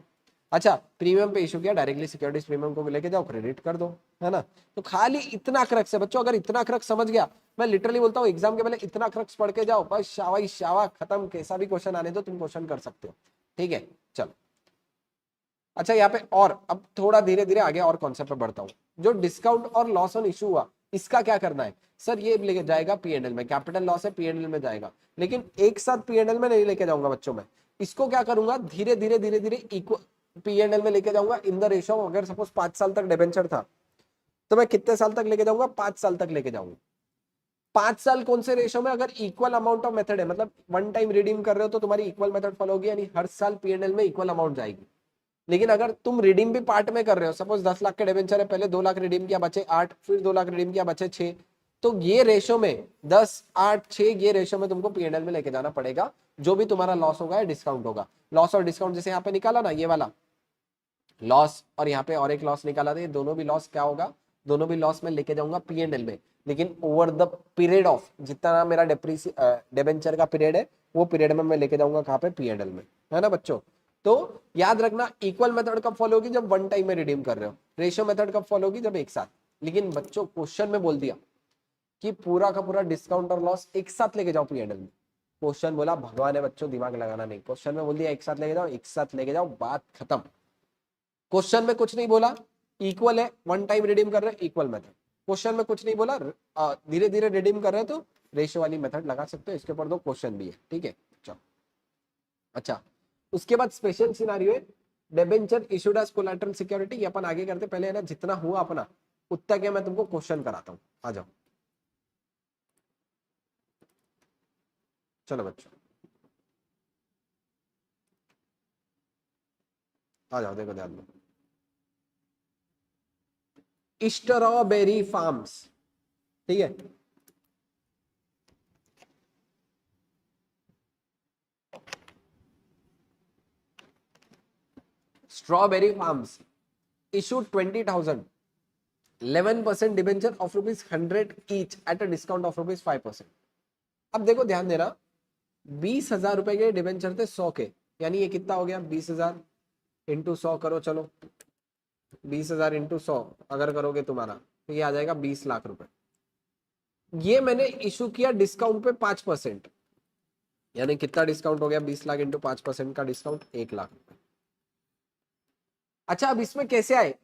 अच्छा प्रीमियम पे इशू किया, डायरेक्टली सिक्योरिटीज प्रीमियम को लेके जाओ क्रेडिट कर दो, है ना। तो खाली इतना क्रक्स है बच्चों, अगर इतना क्रक्स समझ गया, मैं लिटरली बोलता हूँ एग्जाम के पहले इतना क्रक्स पढ़ के जाओ, बस शाबाश शावा खत्म, कैसा भी क्वेश्चन आने दो तुम क्वेश्चन कर सकते हो। ठीक है चलो। अच्छा यहाँ पे और अब थोड़ा धीरे धीरे आगे और कॉन्सेप्ट पे बढ़ता हूँ। जो डिस्काउंट और लॉस ऑन इशू हुआ, इसका क्या करना है सर, ये लेके जाएगा पीएनएल में, कैपिटल लॉस है पीएनएल में जाएगा। लेकिन एक साथ पीएनएल में नहीं लेके जाऊंगा बच्चों में, इसको क्या करूंगा धीरे धीरे धीरे धीरे इक्वल पीएनएल में लेके जाऊंगा इन द रेशो। अगर सपोज 5 साल तक डिबेंचर था तो मैं कितने साल तक लेके जाऊंगा, 5 साल तक लेके जाऊंगा। 5 साल कौन से रेशो में, अगर इक्वल अमाउंट ऑफ मेथड है, मतलब वन टाइम रिडीम कर रहे हो तो तुम्हारी इक्वल मेथड फॉलो होगी, यानी हर साल पीएनएल में इक्वल अमाउंट जाएगी। लेकिन अगर तुम रिडीम भी पार्ट में कर रहे हो, सपोज 10 लाख के डिबेंचर है, पहले 2 लाख रिडीम किया बचे 8, फिर 2 लाख रिडीम किया बचे 6, तो ये रेशो में 10 8 6 ये रेशो में तुमको पीएनएल में लेके जाना पड़ेगा। जो भी तुम्हारा लॉस होगा या डिस्काउंट होगा, लॉस और डिस्काउंट जैसे यहाँ पे निकाला ना, ये वाला लॉस और यहाँ पे और एक लॉस निकाला था, ये दोनों भी लॉस क्या होगा, दोनों भी लॉस में लेके जाऊंगा पीएनएल में। लेकिन ओवर द पीरियड ऑफ जितना मेरा डिबेंचर का पीरियड है, वो पीरियड में मैं लेके जाऊंगा कहाँ पे, पीएनएल में, है ना बच्चों। तो याद रखना इक्वल मेथड कब फॉलो होगी, जब वन टाइम में रिडीम कर रहे हो। रेशियो मेथड कब फॉलो होगी, जब एक साथ। लेकिन बच्चों क्वेश्चन में बोल दिया कि पूरा का पूरा डिस्काउंट और लॉस एक साथ लेके जाओ पीएनएल में। क्वेश्चन बोला, भगवान है बच्चों, दिमाग लगाना नहीं, क्वेश्चन में बोल दिया एक साथ लेके जाओ, एक साथ लेके जाओ, बात खत्म। क्वेश्चन में कुछ नहीं बोला इक्वल है, वन टाइम रिडीम कर रहे हैं इक्वल मेथड। क्वेश्चन में कुछ नहीं बोला धीरे धीरे रिडीम कर रहे हैं तो रेशियो वाली मेथड लगा सकते हो। इसके ऊपर दो क्वेश्चन भी है, ठीक है चलो। अच्छा उसके बाद स्पेशल सिनारियो है debenture issued as collateral security, ये अपन आगे करते, पहले है ना जितना हुआ अपना उतना क्या मैं तुमको क्वेश्चन कराता हूँ। आ जाओ चलो बच्चों, आ जाओ, देखो ध्यान दो। स्ट्रॉबेरी फार्म्स, ठीक है, strawberry farms issued 20,000 11% debenture of ₹100 each at a discount of ₹5%। अब देखो ध्यान देना, 20,000 रुपए के डिबेंचर थे 100 के, यानी ये कितना हो गया 20,000 इंटू 100 करो, चलो 20,000 इंटू 100 अगर करोगे तुम्हारा तो ये आ जाएगा 20 लाख रुपए। ये मैंने इशू किया डिस्काउंट पे 5%, यानी कितना डिस्काउंट हो गया, 20 लाख इंटू 5% का डिस्काउंट 1 लाख रुपए। अच्छा अब इसमें कैसे आए,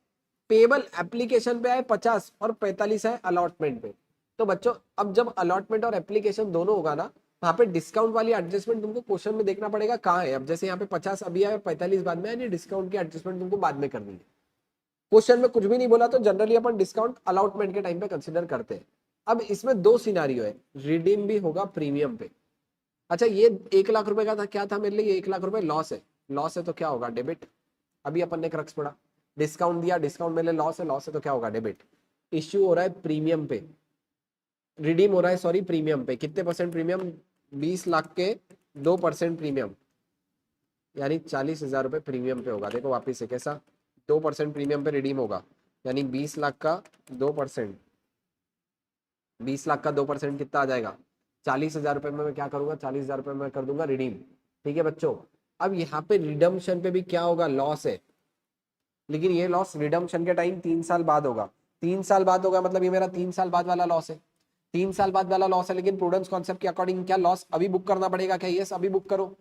पेबल एप्लीकेशन पे आए 50 और 45 है अलॉटमेंट पे। तो बच्चों अब जब अलॉटमेंट और एप्लीकेशन दोनों होगा ना, वहां पे डिस्काउंट वाली एडजस्टमेंट तुमको क्वेश्चन में देखना पड़ेगा कहाँ है। अब जैसे यहाँ पे 50 अभी आए 45 बाद में, यानी डिस्काउंट की एडजस्टमेंट तुमको बाद में करनी है। क्वेश्चन में कुछ भी नहीं बोला तो जनरली अपन डिस्काउंट अलॉटमेंट के टाइम पे कंसिडर करते हैं। अब इसमें दो सिनारियो है, रिडीम भी होगा प्रीमियम पे, अच्छा ये 1 लाख रुपए का था, क्या था मेरे लिए, ये 1 लाख रुपए लॉस है, लॉस है तो क्या होगा, डेबिट। अभी अपन ने क्रक्स पढ़ा, डिस्काउंट दिया, डिस्काउंट मेरे लिए लॉस है, लॉस है तो क्या होगा, डेबिट। इश्यू हो रहा है प्रीमियम पे, रिडीम हो रहा है सॉरी प्रीमियम पे, कितने परसेंट प्रीमियम, 20 लाख के 2% प्रीमियम, यानी 40,000 रुपए प्रीमियम पे होगा। देखो वापिस से कैसा, 2% प्रीमियम पे रिडीम होगा, यानी 20 लाख का 2%, 20 लाख का 2% कितना आ जाएगा, 40,000 रुपए में मैं क्या करूंगा, 40,000 रुपए में कर दूंगा रिडीम। ठीक है बच्चों, अब यहाँ पे रिडम्पशन पे भी क्या होगा, लॉस है, लेकिन ये लॉस रिडम्पशन के टाइम 3 साल बाद होगा। 3 साल बाद होगा मतलब ये मेरा 3 साल बाद वाला लॉस है, 3 साल बाद वाला लॉस है, लेकिन प्रूडेंस कॉन्सेप्ट के अकॉर्डिंग क्या लॉस अभी बुक करना पड़ेगा क्या, यस अभी बुक करो,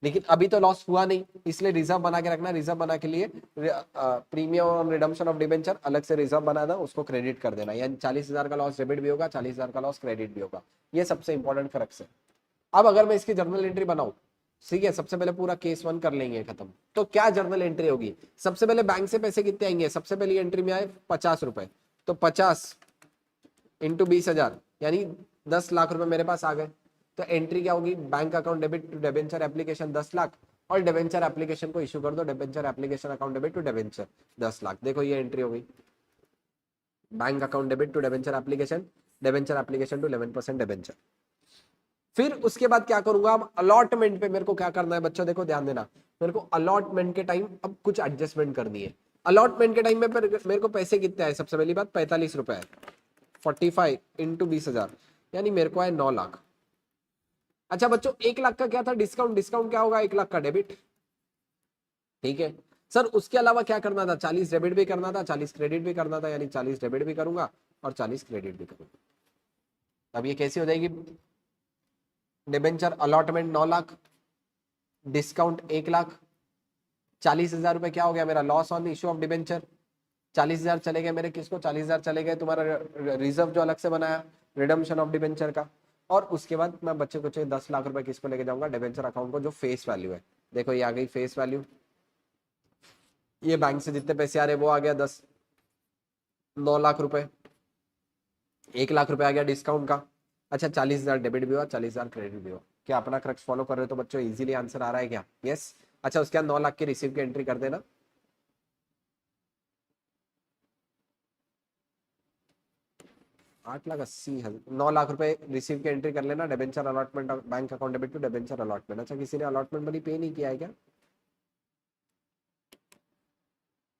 लेकिन अभी तो लॉस हुआ नहीं, इसलिए रिजर्व बना के रखना, रिजर्व बना के लिए प्रीमियम और रिडम्पशन ऑफ डिबेंचर अलग से रिजर्व बनाना, उसको क्रेडिट कर देना, यानी 40,000 का लॉस डेबिट भी होगा, 40,000 का लॉस क्रेडिट भी होगा। ये सबसे इंपॉर्टेंट फर्क है। अब अगर मैं इसकी जर्नल एंट्री बनाऊं, ठीक है, सबसे पहले पूरा केस 1 कर लेंगे खत्म, तो क्या जर्नल एंट्री होगी, सबसे पहले बैंक से पैसे कितने आएंगे, सबसे पहली एंट्री में आए 50 रुपए, तो 50 इंटू 20,000 यानी 10 लाख रुपए मेरे पास आ गए। तो एंट्री क्या होगी, bank account debit to debenture application 10 lakh, और डेबेंचर एप्लीकेशन को इशू कर दो, debenture application account debit to debenture 10 lakh. देखो ये एंट्री हो गई, bank account debit to debenture application to 11% debenture. फिर उसके बाद क्या करूंगा, अब अलॉटमेंट पे मेरे को क्या करना है बच्चों, देखो ध्यान देना, मेरे को अलॉटमेंट के टाइम अब कुछ एडजस्टमेंट करनी है। अलॉटमेंट के टाइम में मेरे को पैसे कितने आए, सबसे पहली बात 45 रुपए है, 45 इंटू 20,000 यानी मेरे को आए 9 लाख। अच्छा बच्चों 1 लाख का क्या था डिस्काउंट, डिस्काउंट क्या होगा, 1 लाख का डेबिट। ठीक है सर, उसके अलावा क्या करना था, 40 डेबिट भी करना था, 40 क्रेडिट भी करना था, यानी 40 डेबिट भी करूंगा और 40 क्रेडिट भी करूंगा। अब ये कैसी हो जाएगी, debenture allotment 9 lakh, discount 1 lakh, 40,000 रुपए क्या हो गया मेरा loss on issue of debenture, 40,000 चले गए मेरे किसको, 40,000 चले गए तुम्हारा रिजर्व जो अलग से बनाया रिडम्पशन ऑफ डिबेंचर का। और उसके बाद मैं बच्चे कुछ 10 लाख रुपए किसको लेके जाऊंगा, डिबेंचर अकाउंट को, जो फेस वैल्यू है। देखो ये आ गई फेस वैल्यू, ये बैंक से जितने पैसे आ रहे वो आ गया 9 लाख रुपए, 1 लाख रुपए आ गया डिस्काउंट का। अच्छा 40,000 डेबिट भी हुआ, 40,000 क्रेडिट भी हुआ। क्या अपना क्रक्स फॉलो कर रहे हो तो बच्चों इजीली आंसर आ रहा है क्या, यस। अच्छा उसके बाद 9 लाख की रिसीव की एंट्री कर देना, 8,80,000, 9 लाख रुपए रिसीव की एंट्री कर लेना, debenture allotment bank account debit to debenture allotment. अच्छा किसी ने अलॉटमेंट मनी पे नहीं किया है क्या,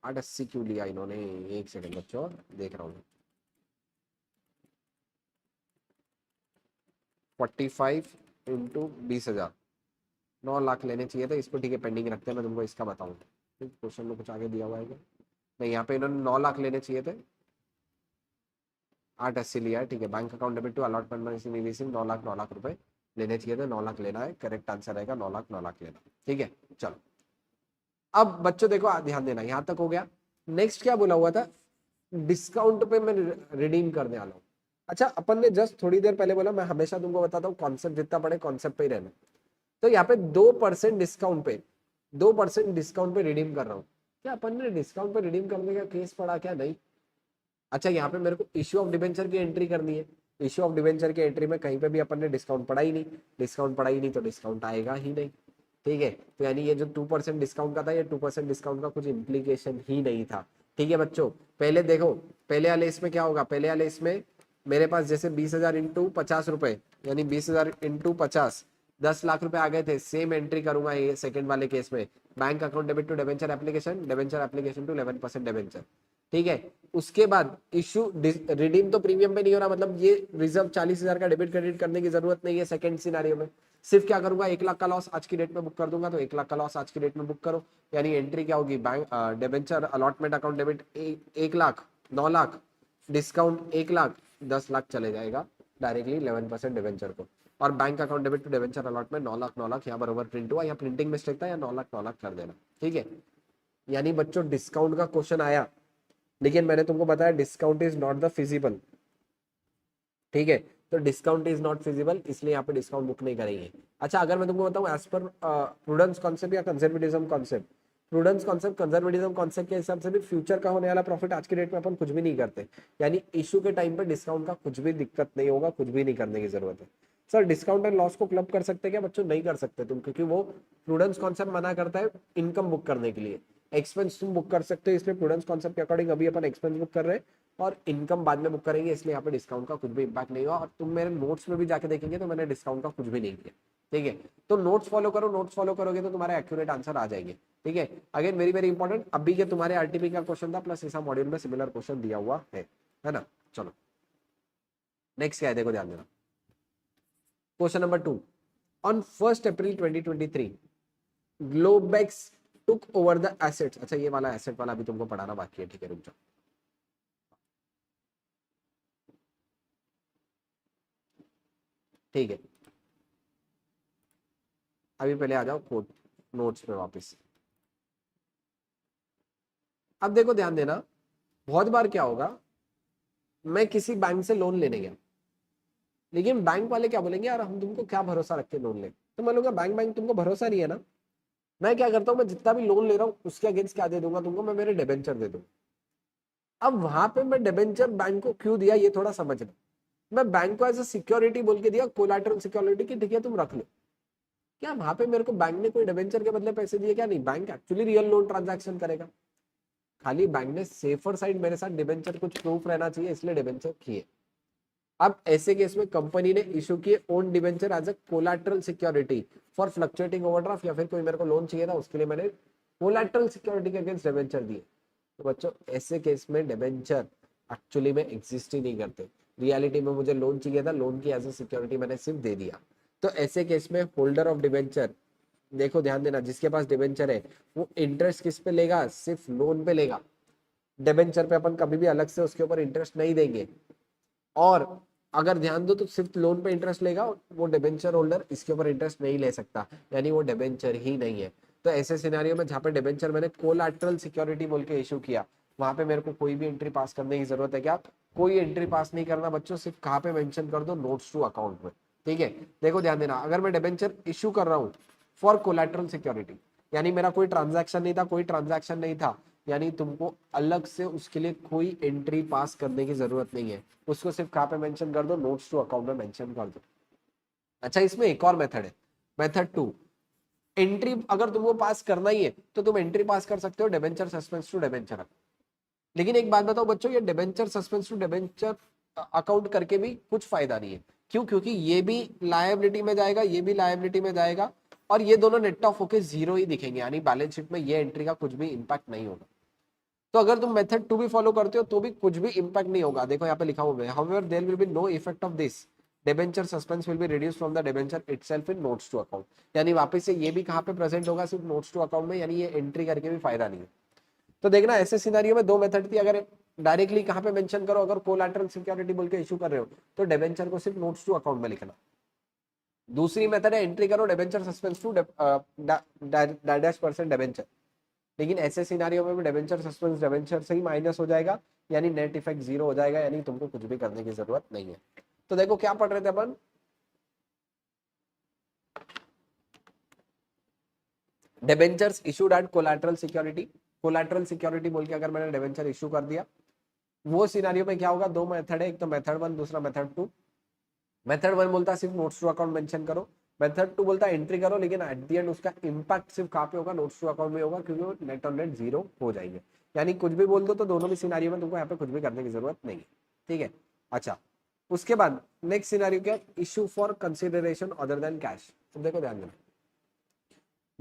8,80 क्यों लिया इन्होंने, एक सेकंड बच्चों देख रहा हूँ, 45 इंटू 20,000, 9 लाख लेने चाहिए थे इसको, ठीक है पेंडिंग रखते हैं, मैं तुमको इसका बताऊँ, क्वेश्चन में कुछ आगे दिया हुआ है क्या, नहीं यहाँ पे इन्होंने 9 लाख लेने चाहिए थे, 8,80 लिया है, ठीक है। Bank account debit to allotment receive 9 lakh रुपए लेने चाहिए थे, 9 लाख लेना है, करेक्ट आंसर रहेगा 9 लाख लेना, ठीक है। चलो अब बच्चों देखो ध्यान देना, यहां तक हो गया। नेक्स्ट क्या बोला हुआ था, डिस्काउंट पे मैं रिडीम करने वाला हूँ। अच्छा अपन ने जस्ट थोड़ी देर पहले बोला, मैं हमेशा तुमको बताता हूँ कॉन्सेप्ट जितना पढ़े कॉन्सेप्ट पे ही रहना, तो यहाँ पे 2% डिस्काउंट पे, 2% डिस्काउंट पे रिडीम कर रहा हूँ। क्या अपन ने डिस्काउंट पे रिडीम करने का केस पढ़ा क्या, नहीं। अच्छा यहाँ पे मेरे को इश्यू ऑफ डिबेंचर की एंट्री करनी है, इश्यू ऑफ डिबेंचर की एंट्री में कहीं पे भी अपन ने डिस्काउंट पढ़ा ही नहीं, डिस्काउंट पढ़ा ही नहीं तो डिस्काउंट आएगा ही नहीं, ठीक है। तो यानी ये जो 2% डिस्काउंट का था, ये 2% डिस्काउंट का कुछ इम्प्लीकेशन ही नहीं था, ठीक है बच्चों। पहले देखो, पहले वाले इसमें क्या होगा, पहले वाले इसमें मेरे पास जैसे 20,000 इंटू 50 रुपए, यानी 20,000 इंटू 50, 10 लाख रुपए आ गए थे, सेम एंट्री करूंगा ये सेकंड वाले केस में, bank account debit to debenture application to 11% debenture, ठीक है। उसके बाद इशू रिडीम तो प्रीमियम पे नहीं हो रहा, मतलब ये रिजर्व 40,000 का डेबिट क्रेडिट करने की जरूरत नहीं है सेकंड सिनारियो में, सिर्फ क्या करूंगा 1 लाख का लॉस आज की डेट में बुक कर दूंगा, तो 1 लाख का लॉस आज की डेट में बुक करो, यानी एंट्री क्या होगी, bank debenture allotment account debit 1 lakh, 9 lakh, discount 1 lakh, 10 lakh चले जाएगा डायरेक्टली 11% डिवेंचर को, और bank account debit to debenture allotment 9 lakh, 9 lakh यहाँ बरोबर प्रिंट हुआ, यहाँ प्रिंटिंग मिस्टेक था, या 9 लाख 9 लाख कर देना, ठीक है। यानी बच्चों डिस्काउंट का क्वेश्चन आया, लेकिन मैंने तुमको बताया discount is not the feasible, ठीक है। तो डिस्काउंट इज नॉट फिजिबल, इसलिए यहाँ पे डिस्काउंट बुक नहीं करेंगे। अच्छा अगर मैं तुमको बताऊं एज पर प्रूडेंस कॉन्सेप्ट या conservatism concept, prudence concept conservatism concept के हिसाब से भी फ्यूचर का होने वाला प्रॉफिट आज की डेट में अपन कुछ भी नहीं करते, यानी इशू के टाइम पे डिस्काउंट का कुछ भी दिक्कत नहीं होगा, कुछ भी नहीं करने की जरूरत है। सर डिस्काउंट एंड लॉस को क्लब कर सकते हैं क्या बच्चों? नहीं कर सकते तुम, क्योंकि वो प्रूडेंस कॉन्सेप्ट मना करता है इनकम बुक करने के लिए। एक्सपेंस तुम बुक कर सकते हो, इसलिए प्रूडेंस कॉन्सेप्ट के अकॉर्डिंग अभी अपन एक्सपेंस बुक कर रहे हैं और इनकम बाद में बुक करेंगे, इसलिए यहाँ पे डिस्काउंट का कुछ भी इम्पैक्ट नहीं हुआ। और तुम मेरे नोट्स में भी जाके देखेंगे तो मैंने डिस्काउंट का कुछ भी नहीं किया, ठीक है। तो नोट्स फॉलो करो, नोट्स फॉलो करोगे तो तुम्हारे एक्यूरेट आंसर आ जाएंगे, ठीक है। अगेन वेरी वेरी इंपॉर्टेंट, अभी के तुम्हारे आरटीपी का क्वेश्चन था प्लस ऐसा मॉड्यूल में सिमिलर क्वेश्चन दिया हुआ है ना। चलो नेक्स्ट क्या है, देखो ध्यान देना। Question number 2, on 1 April 2023 Globex took over the assets. अच्छा ये वाला एसेट वाला अभी तुमको पढ़ाना बाकी है, ठीक है रुक जाओ। ठीक है अभी पहले आ जाओ कोड नोट्स पे वापस। अब देखो ध्यान देना, बहुत बार क्या होगा, मैं किसी बैंक से लोन लेने गया, लेकिन बैंक वाले क्या बोलेंगे, यार हम तुमको क्या भरोसा रख के लोन ले, तो मैं बोलूंगा बैंक बैंक तुमको भरोसा नहीं है ना। मैं क्या करता हूँ, मैं जितना भी लोन ले रहा हूँ उसके अगेंस्ट क्या दे दूंगा तुमको, मैं मेरे डिबेंचर दे दूंगा। अब वहां पे मैं डिबेंचर बैंक को क्यों दिया ये थोड़ा समझना। मैं बैंक को एज अ सिक्योरिटी बोल के दिया, कोलैटरल सिक्योरिटी की, ठीक है तुम रख लो। क्या वहां पे मेरे को बैंक ने कोई डिबेंचर के बदले पैसे दिए? क्या नहीं, bank actually real loan transaction करेगा। खाली बैंक ने सेफर साइड मेरे साथ डिबेंचर कुछ प्रूफ रहना चाहिए, इसलिए डिबेंचर किए। अब ऐसे केस में कंपनी ने इशू किए own debenture as a collateral security for fluctuating overdraft, या फिर कोई मेरे को लोन चाहिए था उसके लिए मैंने कोलैटरल सिक्योरिटी के अगेंस्ट डिबेंचर दिए। तो बच्चों ऐसे केस में डिबेंचर एक्चुअली में एग्जिस्ट ही नहीं करते। रियलिटी में मुझे लोन चाहिए था, लोन की एज अ सिक्योरिटी मैंने सिर्फ दे दिया। तो ऐसे केस में होल्डर ऑफ डिबेंचर, देखो ध्यान देना, जिसके पास डिबेंचर है वो इंटरेस्ट किस पे लेगा? सिर्फ लोन पे लेगा। डिबेंचर पे अपन कभी भी अलग से उसके ऊपर इंटरेस्ट नहीं देंगे। और अगर ध्यान दो तो सिर्फ लोन पे इंटरेस्ट लेगा, वो डिबेंचर होल्डर इसके ऊपर इंटरेस्ट नहीं ले सकता, यानी वो डिबेंचर ही नहीं है। तो ऐसे सिनेरियो में जहाँ पे डिबेंचर मैंने कोलैटरल सिक्योरिटी बोल के इशू किया, वहां पे मेरे को कोई भी एंट्री पास करने की जरूरत है क्या? कोई एंट्री पास नहीं करना बच्चों, सिर्फ कहाँ पे मेंशन कर दो, नोट्स टू अकाउंट में, ठीक है। देखो ध्यान देना, अगर मैं डिबेंचर इशू कर रहा हूँ फॉर कोलैटरल सिक्योरिटी, यानी मेरा कोई ट्रांजैक्शन नहीं था, कोई ट्रांजैक्शन नहीं था, यानी तुमको अलग से उसके लिए कोई एंट्री पास करने की जरूरत नहीं है। उसको सिर्फ कहाँ पे मेंशन कर दो, नोट्स टू अकाउंट में मेंशन कर दो। अच्छा इसमें एक और मेथड है, मेथड 2। एंट्री अगर तुमको पास करना ही है तो तुम एंट्री पास कर सकते हो डिबेंचर सस्पेंस टू डिबेंचर। लेकिन एक बात बताओ बच्चों, ये debenture suspense to debenture account करके भी कुछ फायदा नहीं है। क्यों? क्योंकि ये भी लायबिलिटी में जाएगा, ये भी लायबिलिटी में जाएगा, और ये दोनों नेट ऑफ होके जीरो ही दिखेंगे, यानी बैलेंस शीट में ये एंट्री का कुछ भी इंपैक्ट नहीं होगा। तो अगर तुम मेथड 2 भी फॉलो करते हो तो भी कुछ भी इंपैक्ट नहीं होगा। देखो यहाँ पे लिखा हुआ है, however there will be no effect of this, debenture suspense will be reduced from the debenture itself in notes to account. यानी वापस से ये भी कहाँ पे प्रेजेंट होगा? सिर्फ नोट्स टू अकाउंट में, यानी ये एंट्री करके भी फायदा नहीं है। तो देखना ऐसे सिनेरियो में दो मेथड थी, अगर डायरेक्टली कहाँ पे मेंशन करो, अगर कोलैटरल सिक्योरिटी बोल के इशू कर रहे हो तो डिबेंचर को सिर्फ नोट्स टू अकाउंट में लिखना। दूसरी मेथड है एंट्री करो डिबेंचर सस्पेंस टू -% डिबेंचर, लेकिन ऐसे सिनारियों में भी डिबेंचर सस्पेंस डिबेंचर से ही माइनस हो जाएगा, यानी नेट इफेक्ट जीरो हो जाएगा, यानी तुमको कुछ भी करने की जरूरत नहीं है। तो देखो क्या पढ़ रहे थे अपन, debentures issued at collateral security. Collateral security बोल के अगर मैंने डिबेंचर इशू कर दिया, वो सिनारियो में क्या होगा? दो मेथड है, एक तो मेथड 1, दूसरा मेथड 2। मेथड 1 बोलता है सिर्फ नोट्स टू अकाउंट मेंशन करो, मेथड 2 बोलता है एंट्री करो, लेकिन एट द एंड उसका इंपैक्ट सिर्फ कहाँ पे होगा? नोट्स टू अकाउंट में होगा, क्योंकि वो नेट ऑन नेट जीरो हो जाएंगे। यानी कुछ भी बोल दो तो दोनों भी सिनारियो में तुमको यहाँ पे कुछ भी करने की जरूरत नहीं है, ठीक है। अच्छा उसके बाद नेक्स्ट सिनारियो क्या? Issue for consideration other than cash. तो देखो ध्यान देना,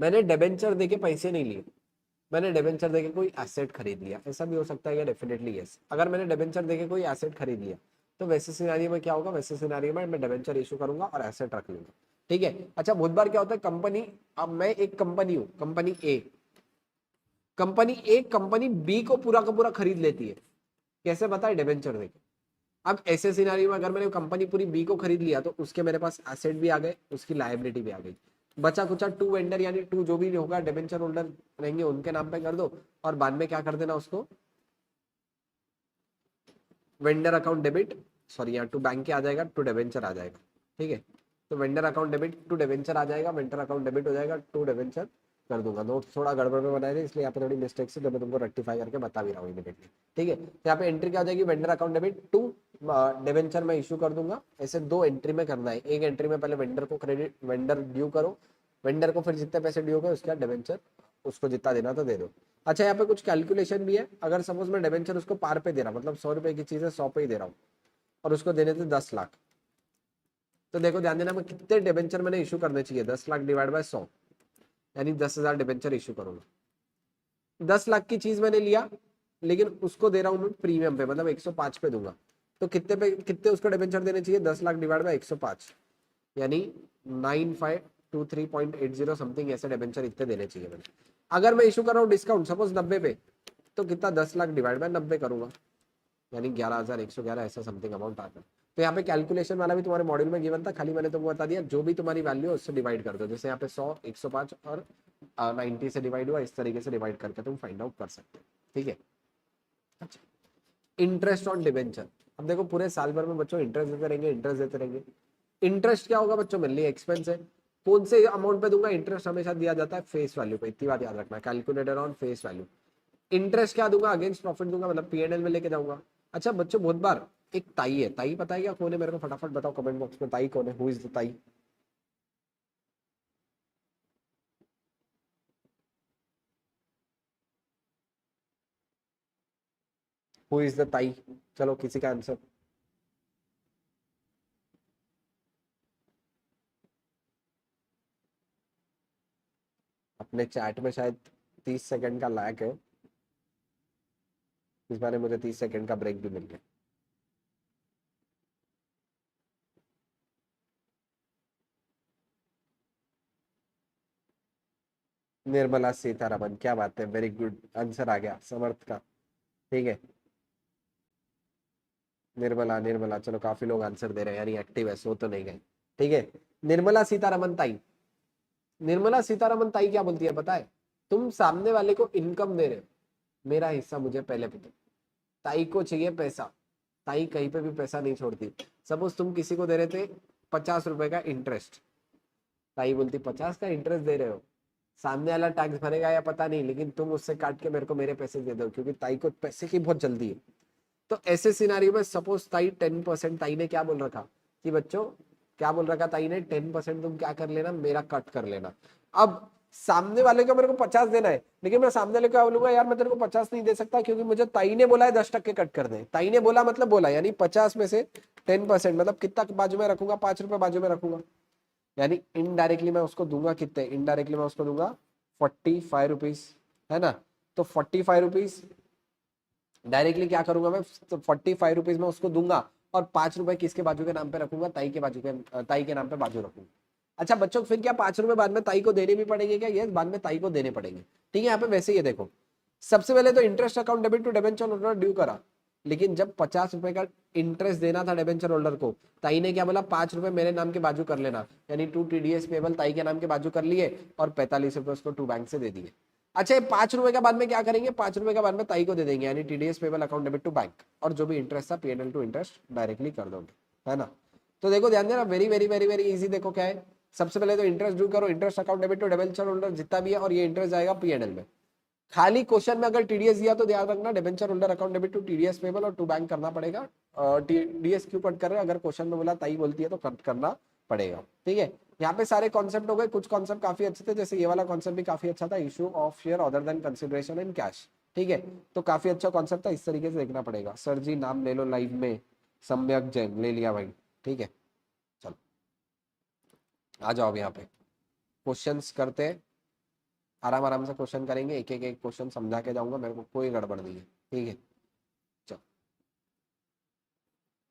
मैंने डिबेंचर देके पैसे नहीं लिए, मैंने डिबेंचर देके कोई एसेट खरीद लिया। ऐसा भी हो सकता है या डेफिनेटली यस। अगर मैंने डिबेंचर देके कोई एसेट खरीद लिया तो वैसे सिनारियो में क्या होगा? वैसे सिनारियो में मैं डिबेंचर इशू करूंगा और एसेट रख लूंगा, ठीक है। अच्छा बहुत बार क्या होता है, कंपनी, अब मैं एक कंपनी हूं, कंपनी ए, कंपनी बी को पूरा का पूरा खरीद लेती है। कैसे बताए? डिबेंचर देके। अब ऐसे सिनारियो में अगर मैंने कंपनी पूरी बी को खरीद लिया तो उसके मेरे पास एसेट भी आ गए, उसकी लायबिलिटी भी आ गई। बचा कुचा टू वेंडर, यानी टू जो भी होगा डिबेंचर होल्डर रहेंगे उनके नाम पे कर दो, और बाद में क्या कर देना उसको, वेंडर अकाउंट डेबिट, सॉरी यहाँ टू बैंक के आ जाएगा, टू डिबेंचर आ जाएगा, ठीक है। तो vendor account debit to debenture आ जाएगा, वेंडर अकाउंट डेबिट हो जाएगा, टू डिबेंचर कर दूंगा। नोट थोड़ा गड़बड़ में बनाए थे इसलिए यहाँ पे थोड़ी मिस्टेक से, मैं तुमको रेक्टिफाई करके बता भी रहा हूँ इमीडिएटली, ठीक है। तो यहाँ पे एंट्री क्या हो जाएगी? Vendor account debit to debenture मैं इशू कर दूंगा, ऐसे 2 एंट्री में करना है। एक एंट्री में पहले वेंडर को क्रेडिट, वेंडर ड्यू करो, वेंडर को फिर जितने पैसे ड्यू करो उसके बाद डिबेंचर उसको जितना देना तो दे दो। अच्छा यहाँ पे कुछ कैलकुलेशन भी है, अगर सपोज मैं डिबेंचर उसको पार पे दे रहा हूँ, मतलब 100 रुपए की चीज है 100 पे ही दे रहा हूँ और उसको देने थे 10 लाख, तो देखो ध्यान देना मैं कितने डिबेंचर मैंने इशू करने चाहिए, 10 लाख डिवाइड बाय 100 यानी 10,000 डिबेंचर इशू करूंगा। 10 लाख की चीज मैंने लिया लेकिन उसको दे रहा हूँ मैं प्रीमियम पे, मतलब 105 पे दूंगा, तो कितने पे कितने उसको डिबेंचर देने चाहिए, 10 लाख डिवाइड बाय 105 यानी 9523.80 समथिंग ऐसे डिबेंचर इतने देने चाहिए मैंने। अगर मैं इशू कर रहा हूँ डिस्काउंट सपोज 90 पे, तो कितना 10 लाख डिवाइड बाय 90 करूंगा यानी 11,111 ऐसा समथिंग अमाउंट आता है। तो यहाँ पे कैलकुलेशन वाला भी तुम्हारे मॉड्यूल में गिवन था, खाली मैंने तुमको बता दिया जो भी तुम्हारी वैल्यू है उससे डिवाइड कर दो, जैसे यहाँ पे 100 105 और 90 से डिवाइड हुआ, इस तरीके से डिवाइड करके तुम फाइंड आउट कर सकते हो। ठीक है। अच्छा, इंटरेस्ट ऑन डिबेंचर, अब देखो पूरे साल भर में बच्चों इंटरेस्ट देते रहेंगे, इंटरेस्ट देते रहेंगे। इंटरेस्ट क्या होगा बच्चों, मेरे लिए एक्सपेंस है, कौन से अमाउंट पे दूंगा, इंटरेस्ट हमेशा दिया जाता है फेस वैल्यू पे, इतनी बात याद रखना, calculated on face value. Interest क्या दूंगा, अगेंस्ट प्रॉफिट दूंगा, मतलब पीएनएल में लेके जाऊंगा। अच्छा बच्चों बहुत बार एक ताई है, ताई पता है क्या कौन है, मेरे को फटाफट बताओ कमेंट बॉक्स में, ताई कौन है, हु इज द ताई? हु इज द ताई? चलो किसी का आंसर। अपने चैट में शायद 30 सेकंड का लैग है, इस बारे मुझे 30 सेकंड का ब्रेक भी मिल गया। निर्मला सीतारमन, क्या बात है, वेरी गुड आंसर आ गया समर्थ का। ठीक है, निर्मला निर्मला, चलो काफी लोग आंसर दे रहे हैं यानी एक्टिव है, सो तो नहीं गए। ठीक है, निर्मला सीतारमन ताई, निर्मला सीतारमन ताई क्या बोलती है पता है, तुम सामने वाले को इनकम दे रहे हो, मेरा हिस्सा मुझे पहले पता। ताई को चाहिए पैसा, ताई कहीं पे भी पैसा नहीं छोड़ती। सपोज तुम किसी को दे रहे थे 50 रुपए का इंटरेस्ट, ताई बोलती 50 का इंटरेस्ट दे रहे हो, सामने वाला टैक्स भरेगा या पता नहीं, लेकिन तुम उससे काट के मेरे को मेरे पैसे दे दो, क्योंकि ताई को पैसे की बहुत जल्दी है। तो ऐसे सिनारियो में सपोज ताई 10%, ताई ने क्या बोल रखा कि बच्चों, क्या बोल रखा ताई ने, 10% तुम क्या कर लेना, मेरा कट कर लेना। अब सामने वाले को मेरे को 50 देना है, लेकिन मैं सामने वाले को क्या बोलूंगा, यार मैं तेरे को 50 नहीं दे सकता क्योंकि मुझे ताई ने बोला है 10% कट कर दे। ताई ने बोला मतलब बोला, यानी 50 में से 10% मतलब कितना बाजू में रखूंगा, 5 रुपए बाजू में रखूंगा, यानी इनडायरेक्टली मैं उसको दूंगा कितने, इनडायरेक्टली मैं उसको दूंगा 45 रुपीज, है ना। तो 45 रुपीज डायरेक्टली क्या करूंगा मैं, तो 45 रुपीज में उसको दूंगा और 5 रुपए किसके बाजू के नाम पे रखूंगा, ताई के बाजू के, ताई के नाम पे बाजू रखूंगा। अच्छा बच्चों फिर क्या 5 रुपए बाद में ताई को देने भी पड़ेंगे क्या? यस, बाद में ताई को देने पड़ेंगे। ठीक है, यहाँ पे वैसे ही देखो, सबसे पहले तो interest account debit to debenture holder due करा, लेकिन जब 50 रुपए का इंटरेस्ट देना था डिबेंचर होल्डर को, ताई ने क्या बोला, 5 रुपए मेरे नाम के बाजू कर लेना, यानी 2 TDS पेबल ताई के नाम के बाजू कर लिए और 45 रुपए उसको 2 बैंक से दे दिए। अच्छा ये 5 रुपए का बाद में क्या करेंगे, 5 रुपए का बाद में ताई को दे देंगे, यानी TDS payable account debit to bank, और जो भी इंटरेस्ट था पीएनएल टू इंटरेस्ट डायरेक्टली कर दोगे, है ना। तो देखो ध्यान देना, very very very very easy. देखो क्या है, सबसे पहले तो इंटरेस्ट ड्यू करो, interest account debit to debenture holder जितना भी है, और ये इंटरेस्ट जाएगा पीएनएल में। खाली क्वेश्चन में अगर टीडीएस दिया तो ध्यान रखना, debenture holder account debit to TDS payable और टू बैंक करना पड़ेगा। टीडीएस क्यों कट कर रहे हैं, अगर क्वेश्चन में बोला ताई बोलती है तो कट करना पड़ेगा। ठीक है, यहाँ पे सारे कॉन्सेप्ट हो गए, कुछ कॉन्सेप्ट काफी अच्छे थे, जैसे ये वाला कॉन्सेप्ट भी काफी अच्छा था, issue of share other than consideration in cash. ठीक है, तो काफी अच्छा कॉन्सेप्ट था, इस तरीके से देखना पड़ेगा। सर जी नाम ले लो लाइव में, सम्यक जैन ले लिया भाई। ठीक है, चलो आ जाओ अब यहाँ पे क्वेश्चंस करते हैं, आराम आराम से क्वेश्चन करेंगे, एक एक एक क्वेश्चन समझा के जाऊंगा, मेरे को कोई गड़बड़ नहीं है। ठीक है, चलो।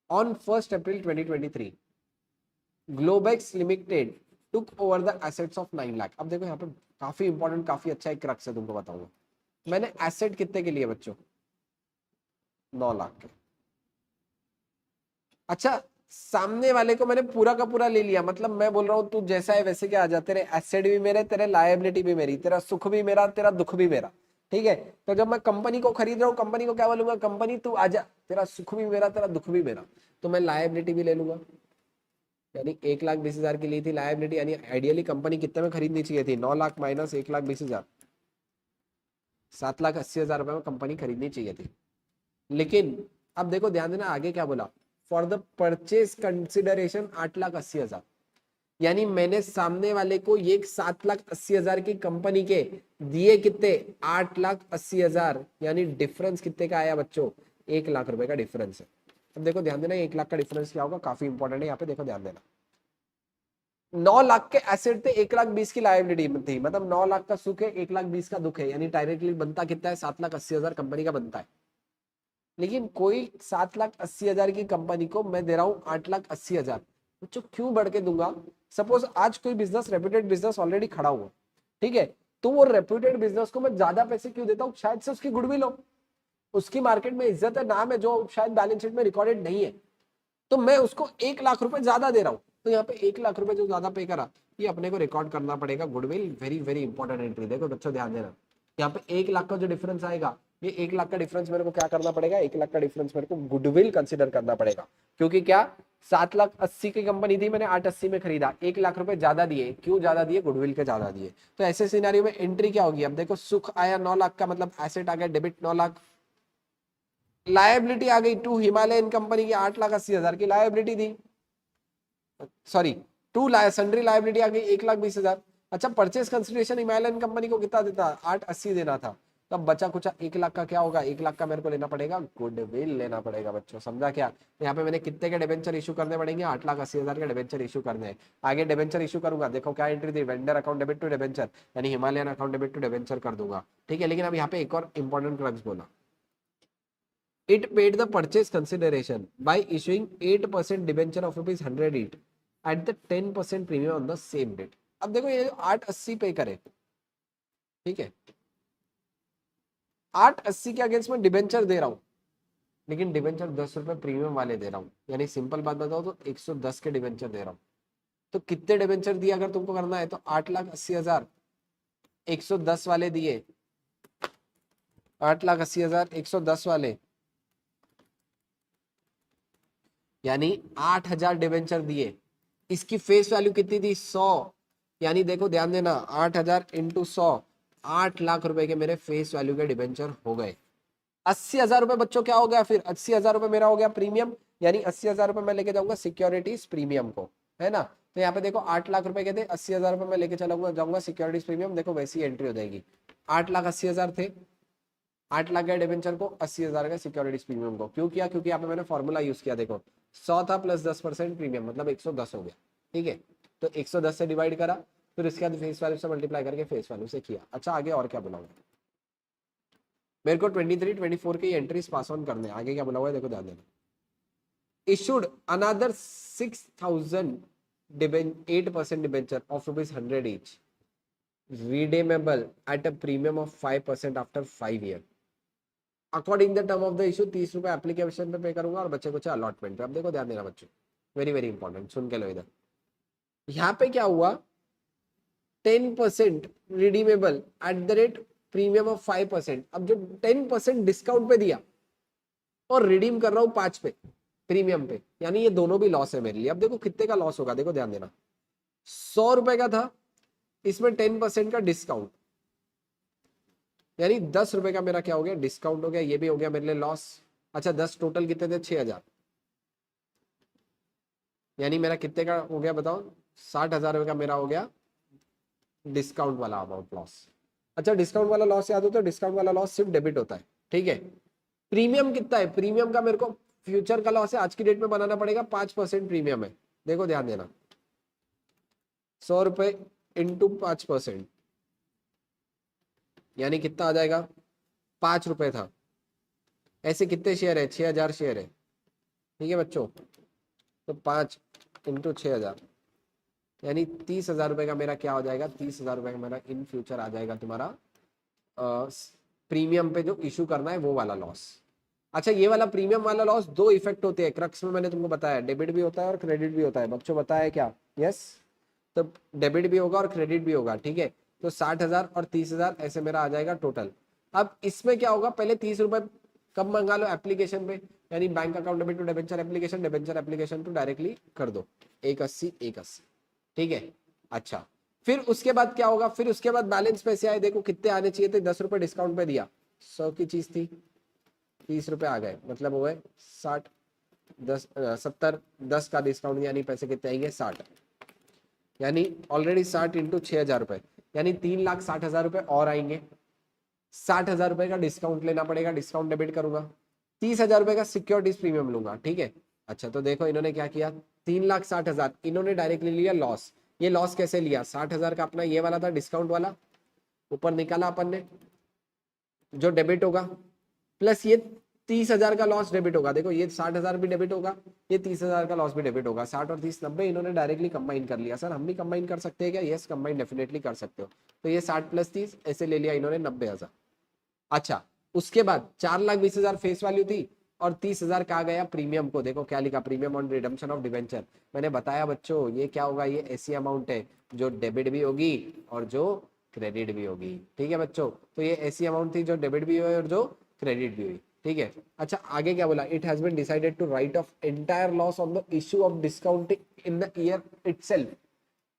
On 1 April 2023 Globex limited took over the assets of 9 lakh. अब देखो यहाँ पे काफी इंपॉर्टेंट, काफी अच्छा एक क्रक्स है, तुमको बताऊंगा। मैंने एसेट कितने के लिए बच्चों, 9 लाख के। अच्छा सामने वाले को मैंने पूरा का पूरा ले लिया, मतलब मैं बोल रहा हूँ तू जैसा है वैसे क्या आ जा, तेरे एसेट भी मेरे, तेरे लायबिलिटी भी मेरी, तेरा सुख भी मेरा, तेरा दुख भी मेरा। ठीक है, तो जब मैं कंपनी को खरीद रहा हूँ, कंपनी को क्या बोलूंगा, कंपनी तू आजा, तेरा सुख भी मेरा, तेरा दुख भी मेरा, तो मैं लायबिलिटी भी ले लूंगा। यानी 1,20,000 की ली थी लायबिलिटी, यानी आइडियली कंपनी कितने में खरीदनी चाहिए थी, 9 लाख माइनस 1,20,000, 7,80,000 रुपए में कंपनी खरीदनी चाहिए थी। लेकिन अब देखो ध्यान देना, आगे क्या बोला, फॉर द परचेज कंसिडरेशन 8,80,000, यानी मैंने सामने वाले को ये 7,80,000 की कंपनी के दिए कितने 8,80,000, यानी डिफरेंस कितने का आया बच्चों 1,00,000 रुपए का डिफरेंस है। अब देखो ध्यान देना 1,00,000 का डिफरेंस क्या होगा, काफी इंपॉर्टेंट है यहाँ पे, देखो ध्यान देना। 9,00,000 के एसेट थे, 1,20,000 की लायबिलिटी थी, मतलब 9,00,000 का सुख है 1,20,000 का दुख है, यानी डायरेक्टली बनता कितना है 7,80,000 कंपनी का बनता है। लेकिन कोई 7,80,000 की कंपनी को मैं दे रहा हूँ 8,80,000, बच्चों क्यों बढ़ के दूंगा। सपोज आज कोई बिजनेस रेप्यूटेड बिजनेस ऑलरेडी खड़ा हुआ, ठीक है, तो वो रेप्यूटेड बिजनेस को मैं ज्यादा पैसे क्यों देता हूँ, शायद से उसकी गुडविल हो, उसकी मार्केट में इज्जत है, नाम है, जो शायद बैलेंस शीट में रिकॉर्डेड नहीं है, तो मैं उसको 1,00,000 रुपए ज्यादा दे रहा हूँ। तो यहाँ पे 1,00,000 रुपए जो ज्यादा पे करा, ये अपने को रिकॉर्ड करना पड़ेगा goodwill, very very important entry. देखो बच्चों ध्यान देना, यहाँ पे 1,00,000 का जो डिफरेंस आएगा, ये 1,00,000 का डिफरेंस मेरे को क्या करना पड़ेगा, 1,00,000 का डिफरेंस मेरे को गुडविल कंसिडर करना पड़ेगा, क्योंकि क्या 7,80,000 की कंपनी थी, मैंने 8,80 में खरीदा, 1,00,000 रुपए ज्यादा दिए, क्यों ज्यादा दिए, गुडविल के ज्यादा दिए। तो ऐसे सिनेरियो में एंट्री क्या होगी, अब देखो सुख आया 9,00,000 का, मतलब एसेट आ गया डेबिट 9,00,000, लायबिलिटी आ गई टू हिमालयन कंपनी की 8,80,000 की लायबिलिटी दी, सॉरी टू सन्ड्री लायबिलिटी आ गई 1,20,000। अच्छा परचेज कंसिडरेशन हिमालयन कंपनी को कितना देता, 8,80 देना था, तब बचा कुछ 1,00,000 का क्या होगा, 1,00,000 का मेरे को लेना पड़ेगा गुडविल लेना पड़ेगा बच्चों, समझा क्या। यहाँ पे मैंने कितने के डिबेंचर इशू करने पड़ेंगे, 8,80,000 के डिबेंचर इशू करने हैं। आगे डिबेंचर इशू करूंगा, देखो क्या एंट्री थी, vendor account debit to debenture, यानी Himalayan account debit to debenture कर दूंगा, ठीक है। लेकिन अब यहाँ पे एक और इंपॉर्टेंट क्रक्स बोला, it paid the purchase consideration by issuing 8% debenture of ₹100 each at the 10% premium on the same date। अब देखो ये 8,80 पे करे, ठीक है, 8,80 के अगेंस्ट में डिबेंचर दे रहा हूं, लेकिन डिबेंचर 10 रुपए प्रीमियम वाले दे रहा हूं, यानी सिंपल बात बताओ तो 110 के डिबेंचर दे रहा हूं। तो कितने डिबेंचर दिए अगर तुमको करना है, तो 8,80,000 110 वाले दिए, 8,80,000 110 वाले, यानी 8,000 डिबेंचर दिए, इसकी फेस वैल्यू कितनी थी 100, यानी देखो ध्यान देना 8,000 इंटू 100, 8,00,000 रुपए के मेरे फेस वैल्यू के डिबेंचर हो गए। 80,000 रुपए बच्चों क्या हो गया, फिर 80,000 रुपए मेरा हो गया प्रीमियम, यानी 80,000 रुपए मैं लेके जाऊंगा सिक्योरिटीज प्रीमियम को, है ना। तो यहाँ पे देखो 8,00,000 रुपए के थे, 80,000 रुपए मैं लेके चलाऊंगा जाऊंगा सिक्योरिटीज प्रीमियम, देखो वैसी एंट्री हो जाएगी, 8,80,000 थे, 8,00,000 के डिबेंचर को, 80,000 का सिक्योरिटीज प्रीमियम को, क्यों किया, क्योंकि यहाँ पे मैंने फॉर्मूला यूज किया, देखो 100 था प्लस 10% प्रीमियम, मतलब 110 हो गया, ठीक है। तो 110 से डिवाइड करा, फिर उसके बाद फेस वैल्यू से मल्टीप्लाई करके फेस वैल्यू से किया। अच्छा आगे और क्या बोला हुआ है, मेरे को 23 24 की एंट्रीज पास ऑन करने, आगे क्या बोला हुआ है देखो ध्यान देना। Issued another 6,000 8% debenture of ₹100 each, redeemable at a premium of 5% after 5 years। According the term of the issue 30 रुपए एप्लीकेशन पे पे करूंगा और बच्चे कुछ अलॉटमेंट पे। अब देखो ध्यान देना बच्चों, वेरी वेरी इंपॉर्टेंट, सुन के लो इधर। यहाँ पे क्या हुआ, 10% redeemable at the rate premium of 5%। अब जो 10% डिस्काउंट पे दिया और रिडीम कर रहा हूं 5 पे प्रीमियम पे, यानी ये दोनों भी लॉस है मेरे लिए। अब देखो कितने का लॉस होगा, देखो ध्यान देना, 100 रुपए का था, इसमें 10% का डिस्काउंट, यानी 10 रुपए का मेरा क्या हो गया, डिस्काउंट हो गया, ये भी हो गया मेरे लिए लॉस। अच्छा 10 टोटल कितने थे, 6,000, यानी मेरा कितने का हो गया बताओ, 60,000 रुपए का मेरा हो गया डिस्काउंट वाला अमाउंट लॉस। अच्छा डिस्काउंट वाला लॉस याद हो तो, डिस्काउंट वाला लॉस सिर्फ डेबिट होता है, ठीक है। प्रीमियम कितना है, प्रीमियम का मेरे को फ्यूचर का लॉस है, आज की डेट में बनाना पड़ेगा, 5% प्रीमियम है। देखो ध्यान देना, 100 रुपए इंटू 5%, यानी कितना आ जाएगा, 5 रुपए था। ऐसे कितने शेयर है, 6,000 शेयर है, ठीक है बच्चों। तो 5 इंटू 6,000, यानी 30,000 रुपए का मेरा क्या हो जाएगा, 30,000 रुपए का मेरा इन फ्यूचर आ जाएगा तुम्हारा प्रीमियम पे जो इशू करना है वो वाला लॉस। अच्छा ये वाला प्रीमियम वाला लॉस दो इफेक्ट होते हैं क्रक्स में, मैंने तुमको बताया, डेबिट भी होता है और क्रेडिट भी होता है बच्चों, बताया क्या, यस। तो डेबिट भी होगा और क्रेडिट भी होगा, ठीक है। तो 60,000 और 30,000 ऐसे मेरा आ जाएगा टोटल। अब इसमें क्या होगा, पहले 30 रुपए कब मंगा लो एप्लीकेशन पे, यानी bank account debit to debenture application, debenture application to directly कर दो 180 180, ठीक है। अच्छा फिर उसके बाद क्या होगा, फिर उसके बाद बैलेंस पैसे आए, देखो कितने आने चाहिए थे, 10 रुपए डिस्काउंट पे दिया, 100 की चीज थी, 30 रुपए आ गए, मतलब हो गए 60, 70, 10 का डिस्काउंट यानी पैसे कितने आएंगे 60, यानी ऑलरेडी 60 इंटू 6,000 रुपए यानी 3,60,000 रुपए और आएंगे। 60,000 रुपए का डिस्काउंट लेना पड़ेगा, डिस्काउंट डेबिट करूंगा। 30,000 रुपए का सिक्योरिटीज प्रीमियम लूंगा, ठीक है। अच्छा तो देखो इन्होंने क्या किया, 3,60,000 इन्होंने डायरेक्टली लिया लॉस। ये लॉस कैसे लिया, 60,000 का अपना ये वाला था डिस्काउंट वाला, ऊपर निकाला अपन ने जो डेबिट होगा, प्लस ये 30,000 का लॉस डेबिट होगा। देखो ये 60,000 भी डेबिट होगा, ये 30,000 का लॉस भी डेबिट होगा। 60 और 30 90 इन्होंने डायरेक्टली कंबाइन कर लिया। सर हम भी कंबाइन कर सकते हैं क्या, यस कंबाइन डेफिनेटली कर सकते हो। तो ये 60 प्लस 30 ऐसे ले लिया इन्होंने 90,000। अच्छा उसके बाद 4,20,000 फेस वैल्यू थी और 30,000 कहा गया प्रीमियम को। देखो क्या लिखा, premium on redemption of debenture. मैंने बताया बच्चों ये क्या होगा, ये ऐसी अमाउंट है जो डेबिट भी होगी और जो क्रेडिट भी होगी, ठीक है बच्चों। तो ये ऐसी अमाउंट थी जो डेबिट भी हुई और जो क्रेडिट भी हुई, ठीक है। अच्छा आगे क्या बोला, it has been decided to write off entire loss on the issue of discounting in the year itself.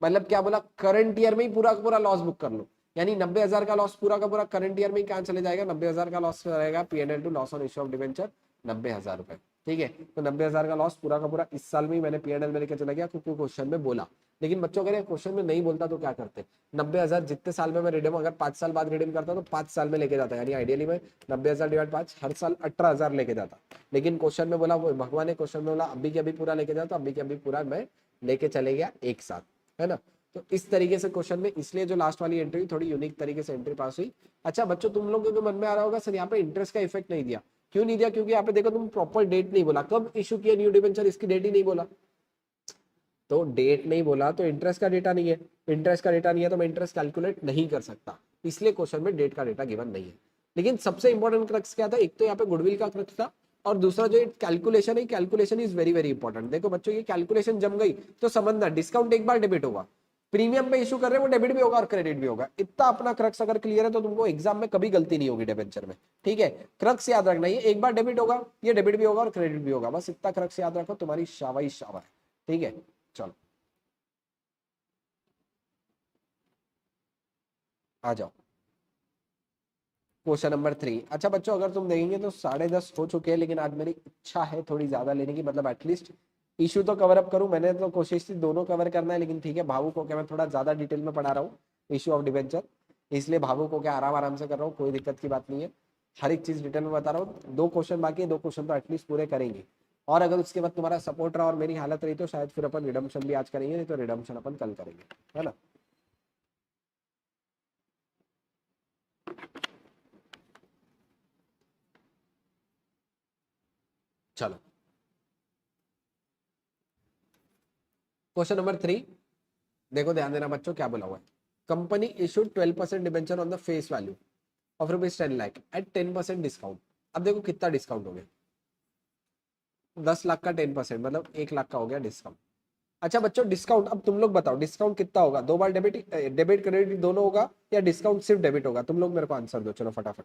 मतलब क्या बोला, करंट ईयर में ही पूरा का पूरा लॉस बुक कर लो, यानी 90,000 का लॉस पूरा का पूरा करंट ईयर में ही कहां चले जाएगा, 90,000 का लॉस रहेगा P&L to loss on issue of debenture 90,000 रुपए, ठीक है। तो 90,000 का लॉस पूरा का पूरा इस साल में ही मैंने P&L में लेकर चला गया क्योंकि क्वेश्चन में बोला। लेकिन बच्चों अगर क्वेश्चन में नहीं बोलता तो क्या करते, 90,000 जितने साल में मैं रिडीम, अगर 5 साल बाद रिडीम करता तो 5 साल में लेके जाता, यानी आइडियली मैं 90,000 डिवाइड 5 हर साल 18,000 लेके जाता। लेकिन क्वेश्चन में बोला, भगवान ने क्वेश्चन में बोला अभी के अभी पूरा लेके जाता, अभी के अभी पूरा मैं लेके चले गया एक साथ, है ना। तो इस तरीके से क्वेश्चन में, इसलिए जो लास्ट वाली एंट्री थोड़ी यूनिक तरीके से एंट्री पास हुई। अच्छा बच्चों तुम लोगों के मन में आ रहा होगा सर यहाँ पे इंटरेस्ट का इफेक्ट नहीं दिया, क्यों नहीं दिया, क्योंकि यहाँ पे देखो तुम प्रॉपर डेट नहीं बोला, कब इशू किया न्यू डिबेंचर, इसकी डेट ही नहीं बोला। तो डेट नहीं बोला तो इंटरेस्ट का डेटा नहीं है, इंटरेस्ट का डेटा नहीं है तो मैं इंटरेस्ट कैलकुलेट नहीं कर सकता, इसलिए क्वेश्चन में डेट का डेटा गिवन नहीं है। लेकिन सबसे इंपॉर्टेंट क्रक्स क्या था, एक तो यहाँ पे गुडविल का क्रक्स था और दूसरा जो कैलकुलेशन है, calculation is very very important. देखो बच्चों ये कैलकुलेशन जम गई तो समझना, डिस्काउंट एक बार डेबिट होगा, प्रीमियम पे इशू कर रहे हैं वो डेबिट भी होगा और क्रेडिट भी होगा। इतना अपना क्रक्स अगर क्लियर है तो तुमको एग्जाम में कभी गलती नहीं होगी डिबेंचर में, ठीक है। क्रक्स याद रखना, ये एक बार डेबिट होगा, ये डेबिट भी होगा और क्रेडिट भी होगा, बस इतना क्रक्स याद रखो, तुम्हारी शाबाई शाबा है, ठीक है। चलो आ जाओ क्वेश्चन नंबर 3। अच्छा बच्चों अगर तुम देखेंगे तो 10:30 हो चुके हैं, लेकिन आज मेरी इच्छा है थोड़ी ज्यादा लेने की, मतलब एटलीस्ट इशू तो कवर अप करूं। मैंने तो कोशिश थी दोनों कवर करना है, लेकिन ठीक है भावुक को क्या मैं थोड़ा ज्यादा डिटेल में पढ़ा रहा हूँ इशू ऑफ डिवेंचर, इसलिए भावुक को क्या आराम आराम से कर रहा हूँ, कोई दिक्कत की बात नहीं है। हर एक चीज डिटेल में बता रहा हूँ। 2 क्वेश्चन बाकी है, 2 क्वेश्चन तो एटलीस्ट पूरे करेंगे, और अगर उसके बाद तुम्हारा सपोर्ट रहा और मेरी हालत रही तो शायद फिर अपन रिडम्पशन भी आज करेंगे, नहीं तो रिडम्पशन अपन कल करेंगे, है ना। चलो क्वेश्चन नंबर 3 देखो, ध्यान देना बच्चों क्या बोला हुआ है। Company issued 12% debenture on the face value of ₹10 lakh at 10% discount. अब देखो कितना डिस्काउंट हो गया, 10 लाख का 10% मतलब 1 लाख का हो गया डिस्काउंट। अच्छा बच्चों डिस्काउंट, अब तुम लोग बताओ डिस्काउंट कितना होगा, 2 बार डेबिट, डेबिट क्रेडिट दोनों होगा या डिस्काउंट सिर्फ डेबिट होगा, तुम लोग मेरे को आंसर दो चलो फटाफट।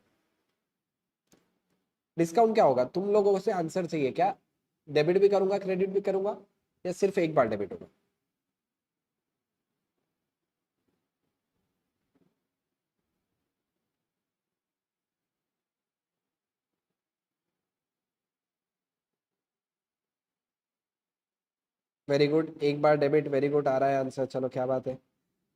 डिस्काउंट क्या होगा, तुम लोगों से आंसर चाहिए, क्या डेबिट भी करूंगा क्रेडिट भी करूंगा या सिर्फ एक बार डेबिट होगा। वेरी गुड, एक बार डेबिट, वेरी गुड, आ रहा है आंसर, चलो क्या बात है।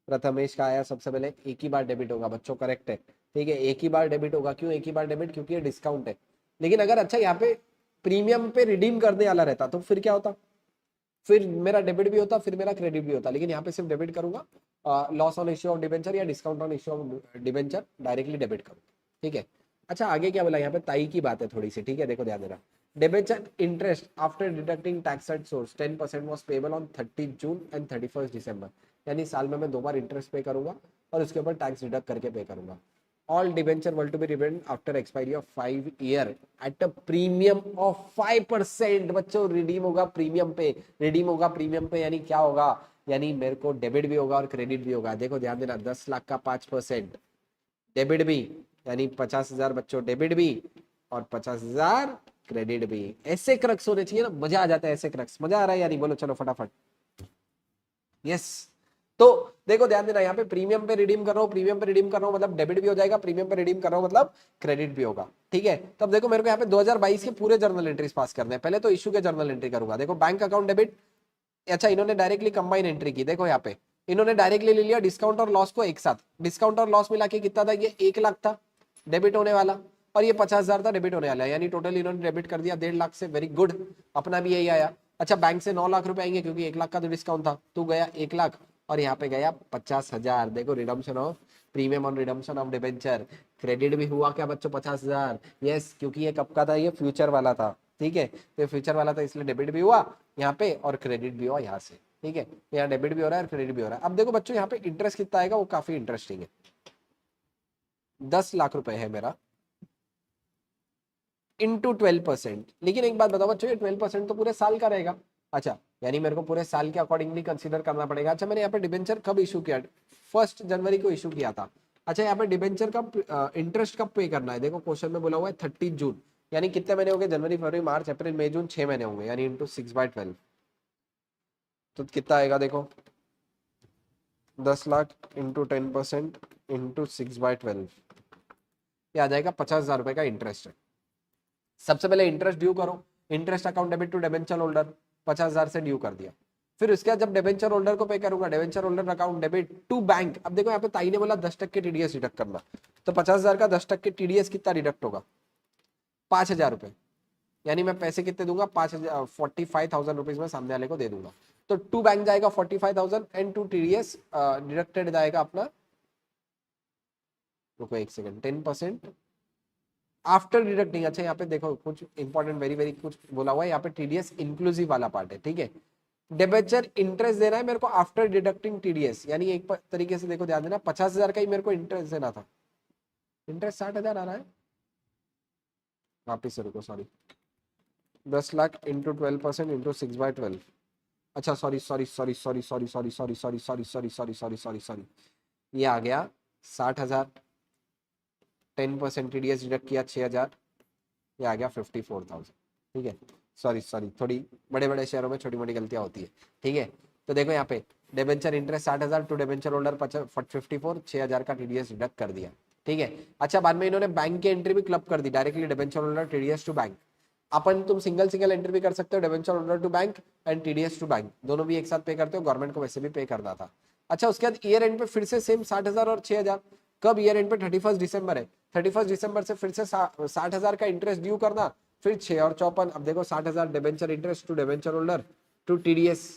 प्रथमेश का आया सबसे पहले, एक ही बार डेबिट होगा बच्चों, करेक्ट है, ठीक है। एक ही बार डेबिट होगा, क्यों एक ही बार डेबिट, क्योंकि ये डिस्काउंट है। लेकिन अगर अच्छा यहाँ पे प्रीमियम पे रिडीम करने वाला रहता तो फिर क्या होता, फिर मेरा डेबिट भी होता, फिर मेरा क्रेडिट भी होता, लेकिन यहाँ पे सिर्फ डेबिट करूंगा, loss on issue of debenture या discount on issue of debenture directly debit करूंगा, ठीक है। अच्छा आगे क्या बोला, यहाँ पे ताई की बात है थोड़ी सी, ठीक है। देखो ध्यान देना, debenture interest after deducting tax at source 10% was payable on 30 June and 31 दिसंबर, यानी साल में मैं 2 बार इंटरेस्ट पे करूंगा और उसके ऊपर टैक्स डिडक्ट करके पे करूंगा। All debenture were to be redeemed after expiry of 5 year at a premium of 5%। बच्चों रिडीम होगा प्रीमियम पे, रिडीम होगा प्रीमियम पे, यानी क्या होगा, यानी मेरे को डेबिट भी होगा और क्रेडिट भी होगा। देखो ध्यान देना, 10 लाख का 5% डेबिट भी, यानी 50,000 बच्चों डेबिट भी और 50,000 क्रेडिट भी। ऐसे क्रक्स होने चाहिए ना, मजा आ जाता है ऐसे क्रक्स, मजा आ रहा है यानी, बोलो चलो फटाफट, यस। तो देखो ध्यान देना, यहाँ पे प्रीमियम पे रिडीम कर रहा हूँ, प्रीमियम पे रिडीम कर रहा हूँ मतलब डेबिट भी हो जाएगा, प्रीमियम पे रिडीम कर रहा हूँ मतलब क्रेडिट भी होगा। ठीक है, तो अब देखो मेरे को यहाँ पे 2022 के पूरे जर्नल एंट्रीज पास करने हैं। पहले तो इशू के जर्नल एंट्री करूंगा। देखो बैंक अकाउंट डेबिट, अच्छा इन्होंने डायरेक्टली कंबाइन एंट्री की। देखो यहाँ पे इन्होंने डायरेक्टली ले लिया डिस्काउंट और लॉस को एक साथ। डिस्काउंट और लॉस मिला के कितना था, ये 1 लाख था डेबिट होने वाला, और ये 50,000 था डेबिट होने वाला, यानी टोटल इन्होंने डेबिट कर दिया 1.5 लाख से। वेरी गुड, अपना भी यही आया। अच्छा बैंक से 9 लाख रुपए आएंगे क्योंकि 1 लाख का तो डिस्काउंट था, तो गया 1 लाख और यहाँ पे गया 50,000। देखो redemption of premium on redemption of debenture, credit भी हुआ क्या बच्चों 50,000। यस, क्योंकि ये कब का था, ये फ्यूचर वाला था। ठीक है, तो फ्यूचर वाला था इसलिए डेबिट भी हुआ यहाँ पे और क्रेडिट भी हुआ यहाँ से। ठीक है, यहाँ डेबिट भी हो रहा है और क्रेडिट भी हो रहा है। अब देखो बच्चों यहाँ पे इंटरेस्ट कितना आएगा वो काफी इंटरेस्टिंग है। 10 लाख रुपए है मेरा इंटू 12%। लेकिन एक बात बताओ बच्चों, ये 12% तो पूरे साल का रहेगा। अच्छा, यानी मेरे को पूरे साल के अकॉर्डिंगली कंसीडर करना पड़ेगा। अच्छा मैंने यहाँ पे डिबेंचर कब इशू किया, 1 जनवरी को इशू किया था। अच्छा यहाँ पे डिबेंचर का इंटरेस्ट कब पे करना है, देखो क्वेश्चन में बोला हुआ है 30 जून, यानी कितने महीने होंगे, जनवरी फरवरी मार्च अप्रैल मई जून, 6 महीने होंगे, यानी इंटू 6/12। तो कितना आएगा देखो, 10 लाख इंटू 10% इंटू 6/12, ये आ जाएगा 50,000 रुपए का इंटरेस्ट है। सबसे पहले इंटरेस्ट ड्यू करो, interest account debit to debenture holder, 50,000 से ड्यू कर दिया। फिर उसके बाद जब डिबेंचर होल्डर को पे करूंगा, debenture holder account debit to bank. अब देखो यहाँ पे ताई ने बोला 10% टीडीएस डिडक्ट करना, तो 50,000 का 10% टीडीएस कितना डिडक्ट होगा, 5,000 रुपए, यानी मैं पैसे कितने दूंगा, 5,000 45,000 रुपीज में सामने वाले को दे दूंगा। तो टू बैंक जाएगा 45,000 एंड टू टीडीएस डिडक्टेड जाएगा अपना, रुको एक सेकंड, 10% आफ्टर डिडक्टिंग। अच्छा यहाँ पे देखो कुछ इंपॉर्टेंट वेरी वेरी कुछ बोला हुआ है यहाँ पे, टीडीएस इंक्लूसिव वाला पार्ट है। ठीक है, डिबेंचर इंटरेस्ट देना है मेरे को आफ्टर डिडक्टिंग टीडीएस, यानी एक तरीके से देखो ध्यान देना, 50,000 का ही मेरे को इंटरेस्ट देना था। इंटरेस्ट 60,000 आ रहा है, वापिस से रुको, सॉरी, 10 लाख इंटू 12% इंटू 6/12। अच्छा sorry sorry sorry sorry sorry sorry sorry sorry sorry sorry sorry sorry sorry sorry, ये आ गया 60,000, 10% टीडीएस डिडक्ट किया 6,000, ये आ गया 54,000। ठीक है, सॉरी सॉरी, थोड़ी बड़े बड़े शहरों में छोटी मोटी गलतियां होती है। ठीक है, तो देखो यहाँ पे debenture interest 60,000 to debenture holder 54, 6,000 का टीडीएस डिडक्ट कर दिया। ठीक है, अच्छा बाद में इन्होंने बैंक की एंट्री भी क्लब कर दी, directly debenture holder TDS to bank. अपन तुम सिंगल सिंगल एंट्री भी कर सकते हो, debenture holder to bank and TDS to bank, दोनों भी एक साथ पे करते हो, गवर्नमेंट को वैसे भी पे करना था। अच्छा उसके बाद ईयर एंड पे फिर से सेम 60,000 और 6,000, कब, ईयर एंड पे 31 दिसंबर है, 31 दिसंबर से फिर से 60,000 का इंटरेस्ट ड्यू करना, फिर 6 और 54, अब देखो 60,000 debenture interest to debenture holder to TDS.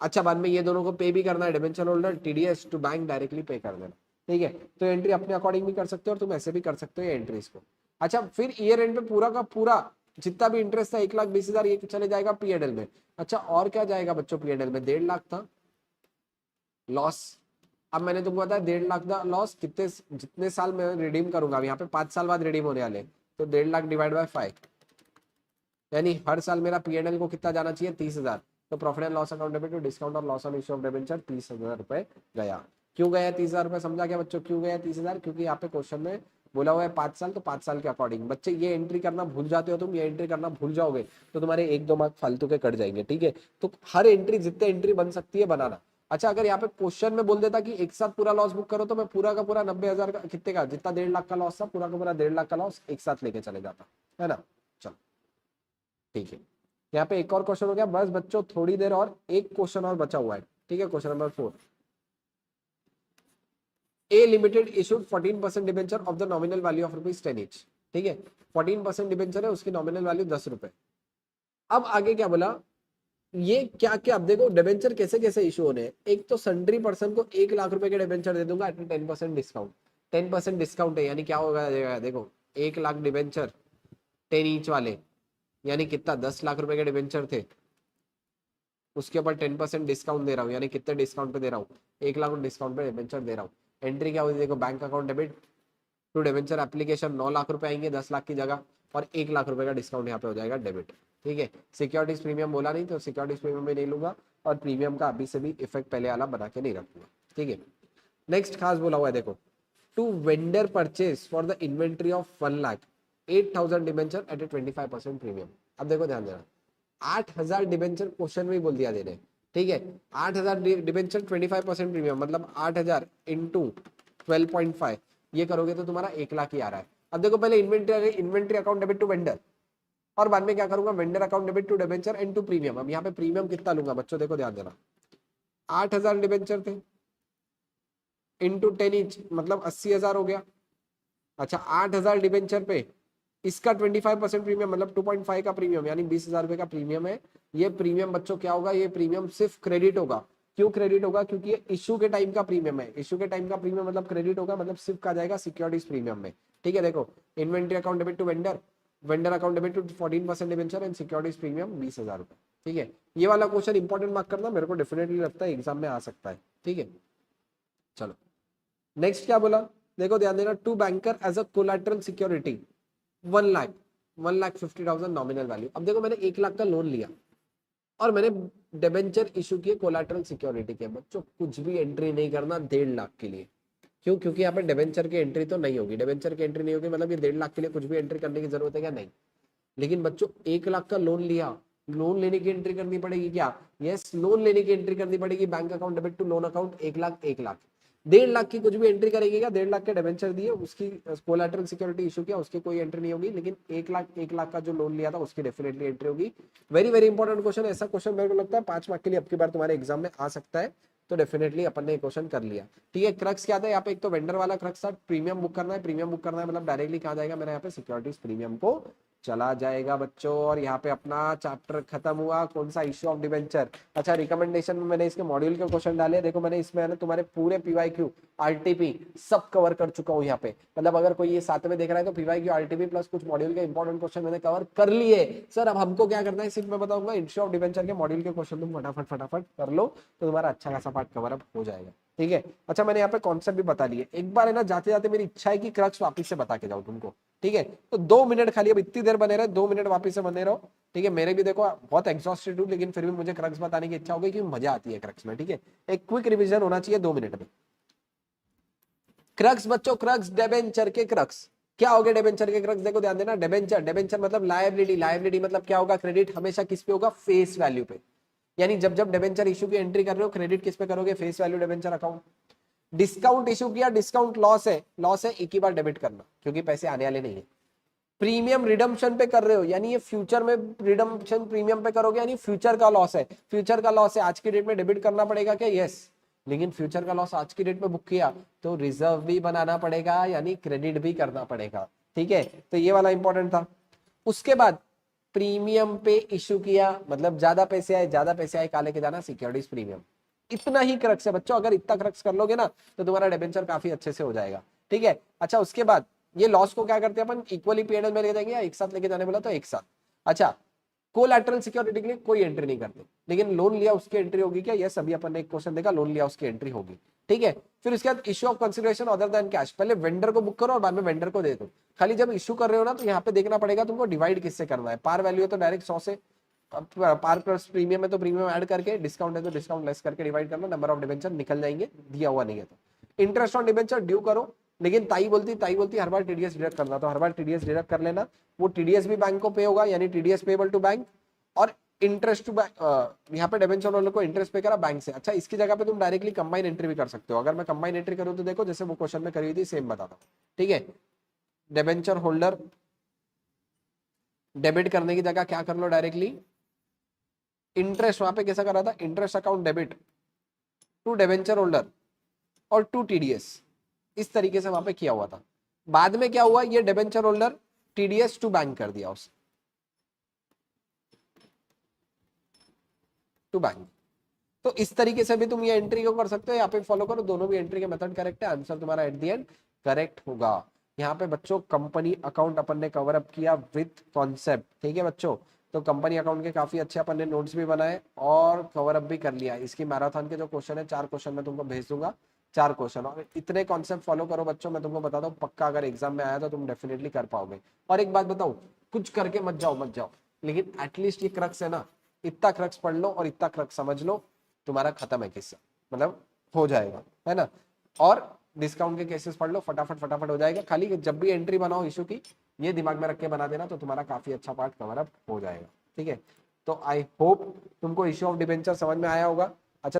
अच्छा बाद में ये दोनों को पे भी करना है, debenture holder TDS to bank directly pay कर देना। ठीक है, तो एंट्री अपने अकॉर्डिंग भी कर सकते हो और तुम ऐसे भी कर सकते हो ये एंट्रीज को। अच्छा फिर ईयर एंड पे पूरा का पूरा जितना भी इंटरेस्ट था 1,20,000 ये चले जाएगा पीएनएल में। अच्छा और क्या जाएगा बच्चों पीएनएल में, 1.5 लाख था लॉस। अब मैंने तुमको बताया 1.5 लाख का लॉस, कितने जितने साल में रिडीम करूंगा, यहाँ पे 5 साल बाद रिडीम होने वाले, तो 1.5 लाख डिवाइड बाय 5, यानी हर साल मेरा पीएनएल को कितना जाना चाहिए, 30,000। तो profit and loss account debit to discount और loss on issue of debenture 30,000 रुपए गया। क्यों गया 30,000 रुपए, समझा क्या बच्चों, क्यों गया 30,000, क्योंकि यहाँ पे क्वेश्चन में बोला हुआ है 5 साल, तो 5 साल के अकॉर्डिंग। बच्चे ये एंट्री करना भूल जाते हो तुम, ये एंट्री करना भूल जाओगे तो तुम्हारे 1-2 मार्क फालतू के कट जाएंगे। ठीक है, तो हर एंट्री जितने एंट्री बन सकती है बनाना। अच्छा अगर यहाँ पे क्वेश्चन में बोल देता कि एक साथ पूरा लॉस बुक करो, तो मैं पूरा का पूरा 90,000 का, कितने का, जितना 1.5 लाख का लॉस था पूरा का पूरा 1.5 लाख का लॉस एक साथ लेके चले जाता है ना। चलो ठीक है, यहाँ पे एक और क्वेश्चन हो गया बस बच्चों, थोड़ी देर और, एक क्वेश्चन और बचा हुआ है। ठीक है, question number 4, A limited issued 14% debenture of the nominal value of ₹10 each. ठीक है, 14% डिबेंचर है, उसकी नॉमिनल वैल्यू 10 रुपए। अब आगे क्या बोला, ये क्या क्या, अब देखो डिबेंचर कैसे कैसे इशू होने हैं। एक तो सन्ड्री पर्सन को 1 लाख रुपए के डिबेंचर दे दूंगा एट 10% डिस्काउंट, 10% डिस्काउंट है, यानी क्या होगा देखो 1 लाख डिबेंचर 10 ईच वाले, यानी कितना 10 लाख रुपए के डिबेंचर थे, उसके ऊपर 10% डिस्काउंट दे रहा हूँ, यानी कितने डिस्काउंट पे दे रहा हूँ, 1 लाख डिस्काउंट पे डिबेंचर दे रहा हूँ। एंट्री क्या होगी देखो, bank account debit to debenture application 9 lakh रुपए आएंगे 10 लाख की जगह, और 1 लाख रुपए का डिस्काउंट यहाँ पे हो जाएगा डेबिट। ठीक है, सिक्योरिटीज प्रीमियम बोला नहीं तो सिक्योरिटीज प्रीमियम भी नहीं लूंगा, और प्रीमियम का अभी से भी इफेक्ट पहले वाला बना के नहीं रखूंगा। ठीक है, नेक्स्ट खास बोला हुआ है देखो, to vendor purchase for the inventory of 1 lakh 8,000 debenture at a 25% premium. अब देखो ध्यान देना, 8,000 डिबेंचर क्वेश्चन में ही बोल दिया देने, ठीक है, 8,000 डिबेंचर 25% प्रीमियम, मतलब 8,000 इंटू 12.5, ये करोगे तो तुम्हारा 1 लाख ही आ रहा है। अब देखो पहले inventory account debit to vendor, और बाद में क्या करूंगा, vendor account debit to debenture and to premium. अब यहाँ पे प्रीमियम कितना लूंगा बच्चों, देखो ध्यान देना, 8,000 डिबेंचर थे इंटू 10 इंच, मतलब 80,000 हो गया। अच्छा, 8,000 डिबेंचर पे इसका 25% प्रीमियम, मतलब 2.5 का प्रीमियम, यानी 20,000 रुपए का प्रीमियम है। ये प्रीमियम बच्चों क्या होगा, ये प्रीमियम सिर्फ क्रेडिट होगा। क्यों क्रेडिट होगा, क्योंकि ये इशू के टाइम का प्रीमियम है। इशू के टाइम का प्रीमियम मतलब क्रेडिट होगा, मतलब सिर्फ आ जाएगा सिक्योरिटीज प्रीमियम में। ठीक है, देखो inventory account debit to vendor, vendor account debit to 14% debenture and securities premium 20,000 रुपए। ठीक है, ये वाला क्वेश्चन इंपॉर्टेंट मार्क करना, मेरे को डेफिनेटली लगता है एग्जाम में आ सकता है। ठीक है, चलो नेक्स्ट क्या बोला, देखो ध्यान देना, to banker as a collateral security 1,50,000 nominal value. अब देखो मैंने 1 लाख का लोन लिया और मैंने डिबेंचर इशू किए कोलैटरल सिक्योरिटी के, बच्चों कुछ भी एंट्री नहीं करना 1.5 लाख के लिए। क्यों, क्योंकि यहाँ पे डिबेंचर की एंट्री तो नहीं होगी, डिबेंचर की एंट्री नहीं होगी, मतलब ये 1.5 लाख के लिए कुछ भी एंट्री करने की जरूरत है क्या, नहीं। लेकिन बच्चों 1 लाख का लोन लिया, लोन लेने की एंट्री करनी पड़ेगी क्या, यस, लोन लेने की एंट्री करनी पड़ेगी, bank account debit to loan account 1 lakh 1 lakh. 1.5 lakh की कुछ भी एंट्री करेगी क्या, 1.5 लाख के डिबेंचर दिए, उसकी कोलैटरल सिक्योरिटी इशू किया, उसकी कोई एंट्री नहीं होगी। लेकिन 1 लाख का जो लोन लिया था उसकी डेफिनेटली एंट्री होगी। वेरी वेरी इंपॉर्टेंट क्वेश्चन, ऐसा क्वेश्चन मेरे को लगता है 5 मार्क के लिए अब की बार तुम्हारे एग्जाम में आ सकता है, तो डेफिनेटली अपन ने क्वेश्चन कर लिया। ठीक है, क्रक्स क्या था यहाँ पे, एक तो वेंडर वाला क्रक्स था, प्रीमियम बुक करना है, प्रीमियम बुक करना है मतलब डायरेक्टली कहाँ जाएगा मेरा, यहाँ पे सिक्योरिटीज प्रीमियम को चला जाएगा बच्चों। और यहाँ पे अपना चैप्टर खत्म हुआ, कौन सा, इश्यू ऑफ डिबेंचर। अच्छा, रिकमेंडेशन में मैंने इसके मॉड्यूल के क्वेश्चन डाले, देखो मैंने इसमें तुम्हारे पूरे पीवाईक्यू आरटीपी सब कवर कर चुका हूँ यहाँ पे। मतलब अगर कोई ये साथ में देख रहा है तो पीवाईक्यू आरटीपी प्लस कुछ मॉड्यूल के इंपॉर्टेंट क्वेश्चन मैंने कवर कर लिए। सर अब हमको क्या करना है, सिर्फ मैं बताऊंगा, इश्यू ऑफ डिबेंचर के मॉड्यूल के क्वेश्चन तुम फटाफट फटाफट कर लो तो तुम्हारा अच्छा खासा पार्ट कवर अप हो जाएगा। ठीक है, अच्छा मैंने यहाँ पे कॉन्सेप्ट भी बता लिए। एक बार है ना, जाते जाते मेरी इच्छा है कि क्रक्स वापिस से बता के जाऊँ तुमको। ठीक है, तो 2 मिनट खाली, अब इतनी देर बने रहे, 2 मिनट वापिस से बने रहो। ठीक है, मेरे भी देखो बहुत एग्जॉस्टेड हूँ, लेकिन फिर भी मुझे क्रक्स बताने की इच्छा हो गई क्योंकि मजा आती है क्रक्स में। ठीक है, एक क्विक रिविजन होना चाहिए 2 मिनट में। क्रक्स बच्चों, क्रक्स डिबेंचर के क्रक्स क्या हो गए, डिबेंचर के क्रक्स देखो ध्यान देना, डिबेंचर, डिबेंचर मतलब लायबिलिटी, लायबिलिटी मतलब क्या होगा, क्रेडिट हमेशा किस पे होगा, फेस वैल्यू पे। यानी जब जब डिबेंचर इशू की एंट्री कर रहे हो, क्रेडिट किस पे करोगे, face value debenture account. Discount issue किया, डिस्काउंट लॉस है, लॉस है, एक ही बार डेबिट करना क्योंकि पैसे आने वाले नहीं है। प्रीमियम रिडम्पशन पे कर रहे हो, यानी ये फ्यूचर में रिडम्पशन प्रीमियम पे करोगे, यानी फ्यूचर का लॉस है, फ्यूचर का लॉस है, आज की डेट में डेबिट करना पड़ेगा क्या, यस। लेकिन फ्यूचर का लॉस आज की डेट में बुक किया तो रिजर्व भी बनाना पड़ेगा, यानी क्रेडिट भी करना पड़ेगा। ठीक है, तो ये वाला इंपॉर्टेंट था। उसके बाद प्रीमियम पे इशू किया, मतलब ज्यादा पैसे आए, ज्यादा पैसे आए, काले के जाना, सिक्योरिटीज प्रीमियम। इतना ही क्रक्स है बच्चों, अगर इतना क्रक्स कर लोगे ना तो तुम्हारा डिबेंचर काफी अच्छे से हो जाएगा। ठीक है, अच्छा उसके बाद ये लॉस को क्या करते हैं अपन, इक्वली पीएनएल में ले जाएंगे या एक साथ लेके जाने बोला तो एक साथ। अच्छा, कोलैटरल सिक्योरिटी के लिए कोई एंट्री नहीं करते, लेकिन लोन लिया उसकी एंट्री होगी क्या, यस, अभी अपन ने एक क्वेश्चन देखा, लोन लिया उसकी एंट्री होगी। ठीक है, फिर उसके बाद issue of consideration other than cash, पहले वेंडर को बुक करो और बाद में वेंडर को दे दो। खाली जब इशू कर रहे हो ना तो यहाँ पे देखना पड़ेगा तुमको डिवाइड किससे करना है, पार वैल्यू है तो डायरेक्ट 100 से, पार प्लस प्रीमियम है तो प्रीमियम ऐड करके, डिस्काउंट है तो डिस्काउंट लेस करके डिवाइड करना, नंबर ऑफ डिबेंचर निकल जाएंगे, दिया हुआ नहीं है तो। इंटरेस्ट ऑन डिबेंचर ड्यू करो, लेकिन ताई बोलती हर बार टीडीएस डिडक्ट करना, तो हर बार टीडीएस डिडक्ट कर लेना। वो टीडीएस भी बैंक को पे होगा, यानी टीडीएस पेबल टू बैंक, और इंटरेस्ट टू बैंक, यहाँ पे डिबेंचर होल्डर को इंटरेस्ट पे करा बैंक से। अच्छा, इसकी जगह पे तुम डायरेक्टली कंबाइन एंट्री भी कर सकते हो, अगर मैं कंबाइन एंट्री करूँ तो देखो जैसे वो क्वेश्चन में करी हुई थी सेम बताता हूँ। ठीक है, डिबेंचर होल्डर डेबिट करने की जगह क्या कर लो, डायरेक्टली इंटरेस्ट, वहां पे कैसा करा था, interest account debit to debenture holder और टू टीडीएस, इस तरीके से वहां पे किया हुआ था। बाद में क्या हुआ, ये debenture holder TDS to bank कर दिया, उस टू बैंक। तो इस तरीके से भी तुम ये एंट्री को कर सकते हो, यहाँ पे फॉलो करो, दोनों भी एंट्री के मेथड करेक्ट है, आंसर तुम्हारा एट द एंड करेक्ट होगा। यहाँ पे बच्चों कंपनी अकाउंट अपन ने कवर अप किया विथ कॉन्सेप्ट। ठीक है बच्चों, तो कंपनी अकाउंट के काफी अच्छे अपन ने नोट्स भी बनाए और कवर अप भी कर लिया। इसकी मैराथन के जो क्वेश्चन है 4 क्वेश्चन मैं तुमको भेज दूंगा, 4 क्वेश्चन, और इतने कॉन्सेप्ट फॉलो करो बच्चों, मैं तुमको बताता हूँ पक्का अगर एग्जाम में आया तो तुम डेफिनेटली कर पाओगे। और एक बात बताऊं, कुछ करके मत जाओ, लेकिन एटलीस्ट ये क्रक्स है ना, इतना क्रक्स पढ़ लो और इतना क्रक्स समझ लो, तुम्हारा खत्म है किस्सा, मतलब हो जाएगा, है ना। और डिस्काउंट के केसेस पढ़ लो, फटाफट फटाफट हो जाएगा। खाली जब भी एंट्री बनाओ इशू की, ये दिमाग में रख के बना देना तो तुम्हारा काफी अच्छा पार्ट कवर अप हो जाएगा। ठीक है, तो आई होप तुमको इश्यू ऑफ डिबेंचर समझ में आया होगा।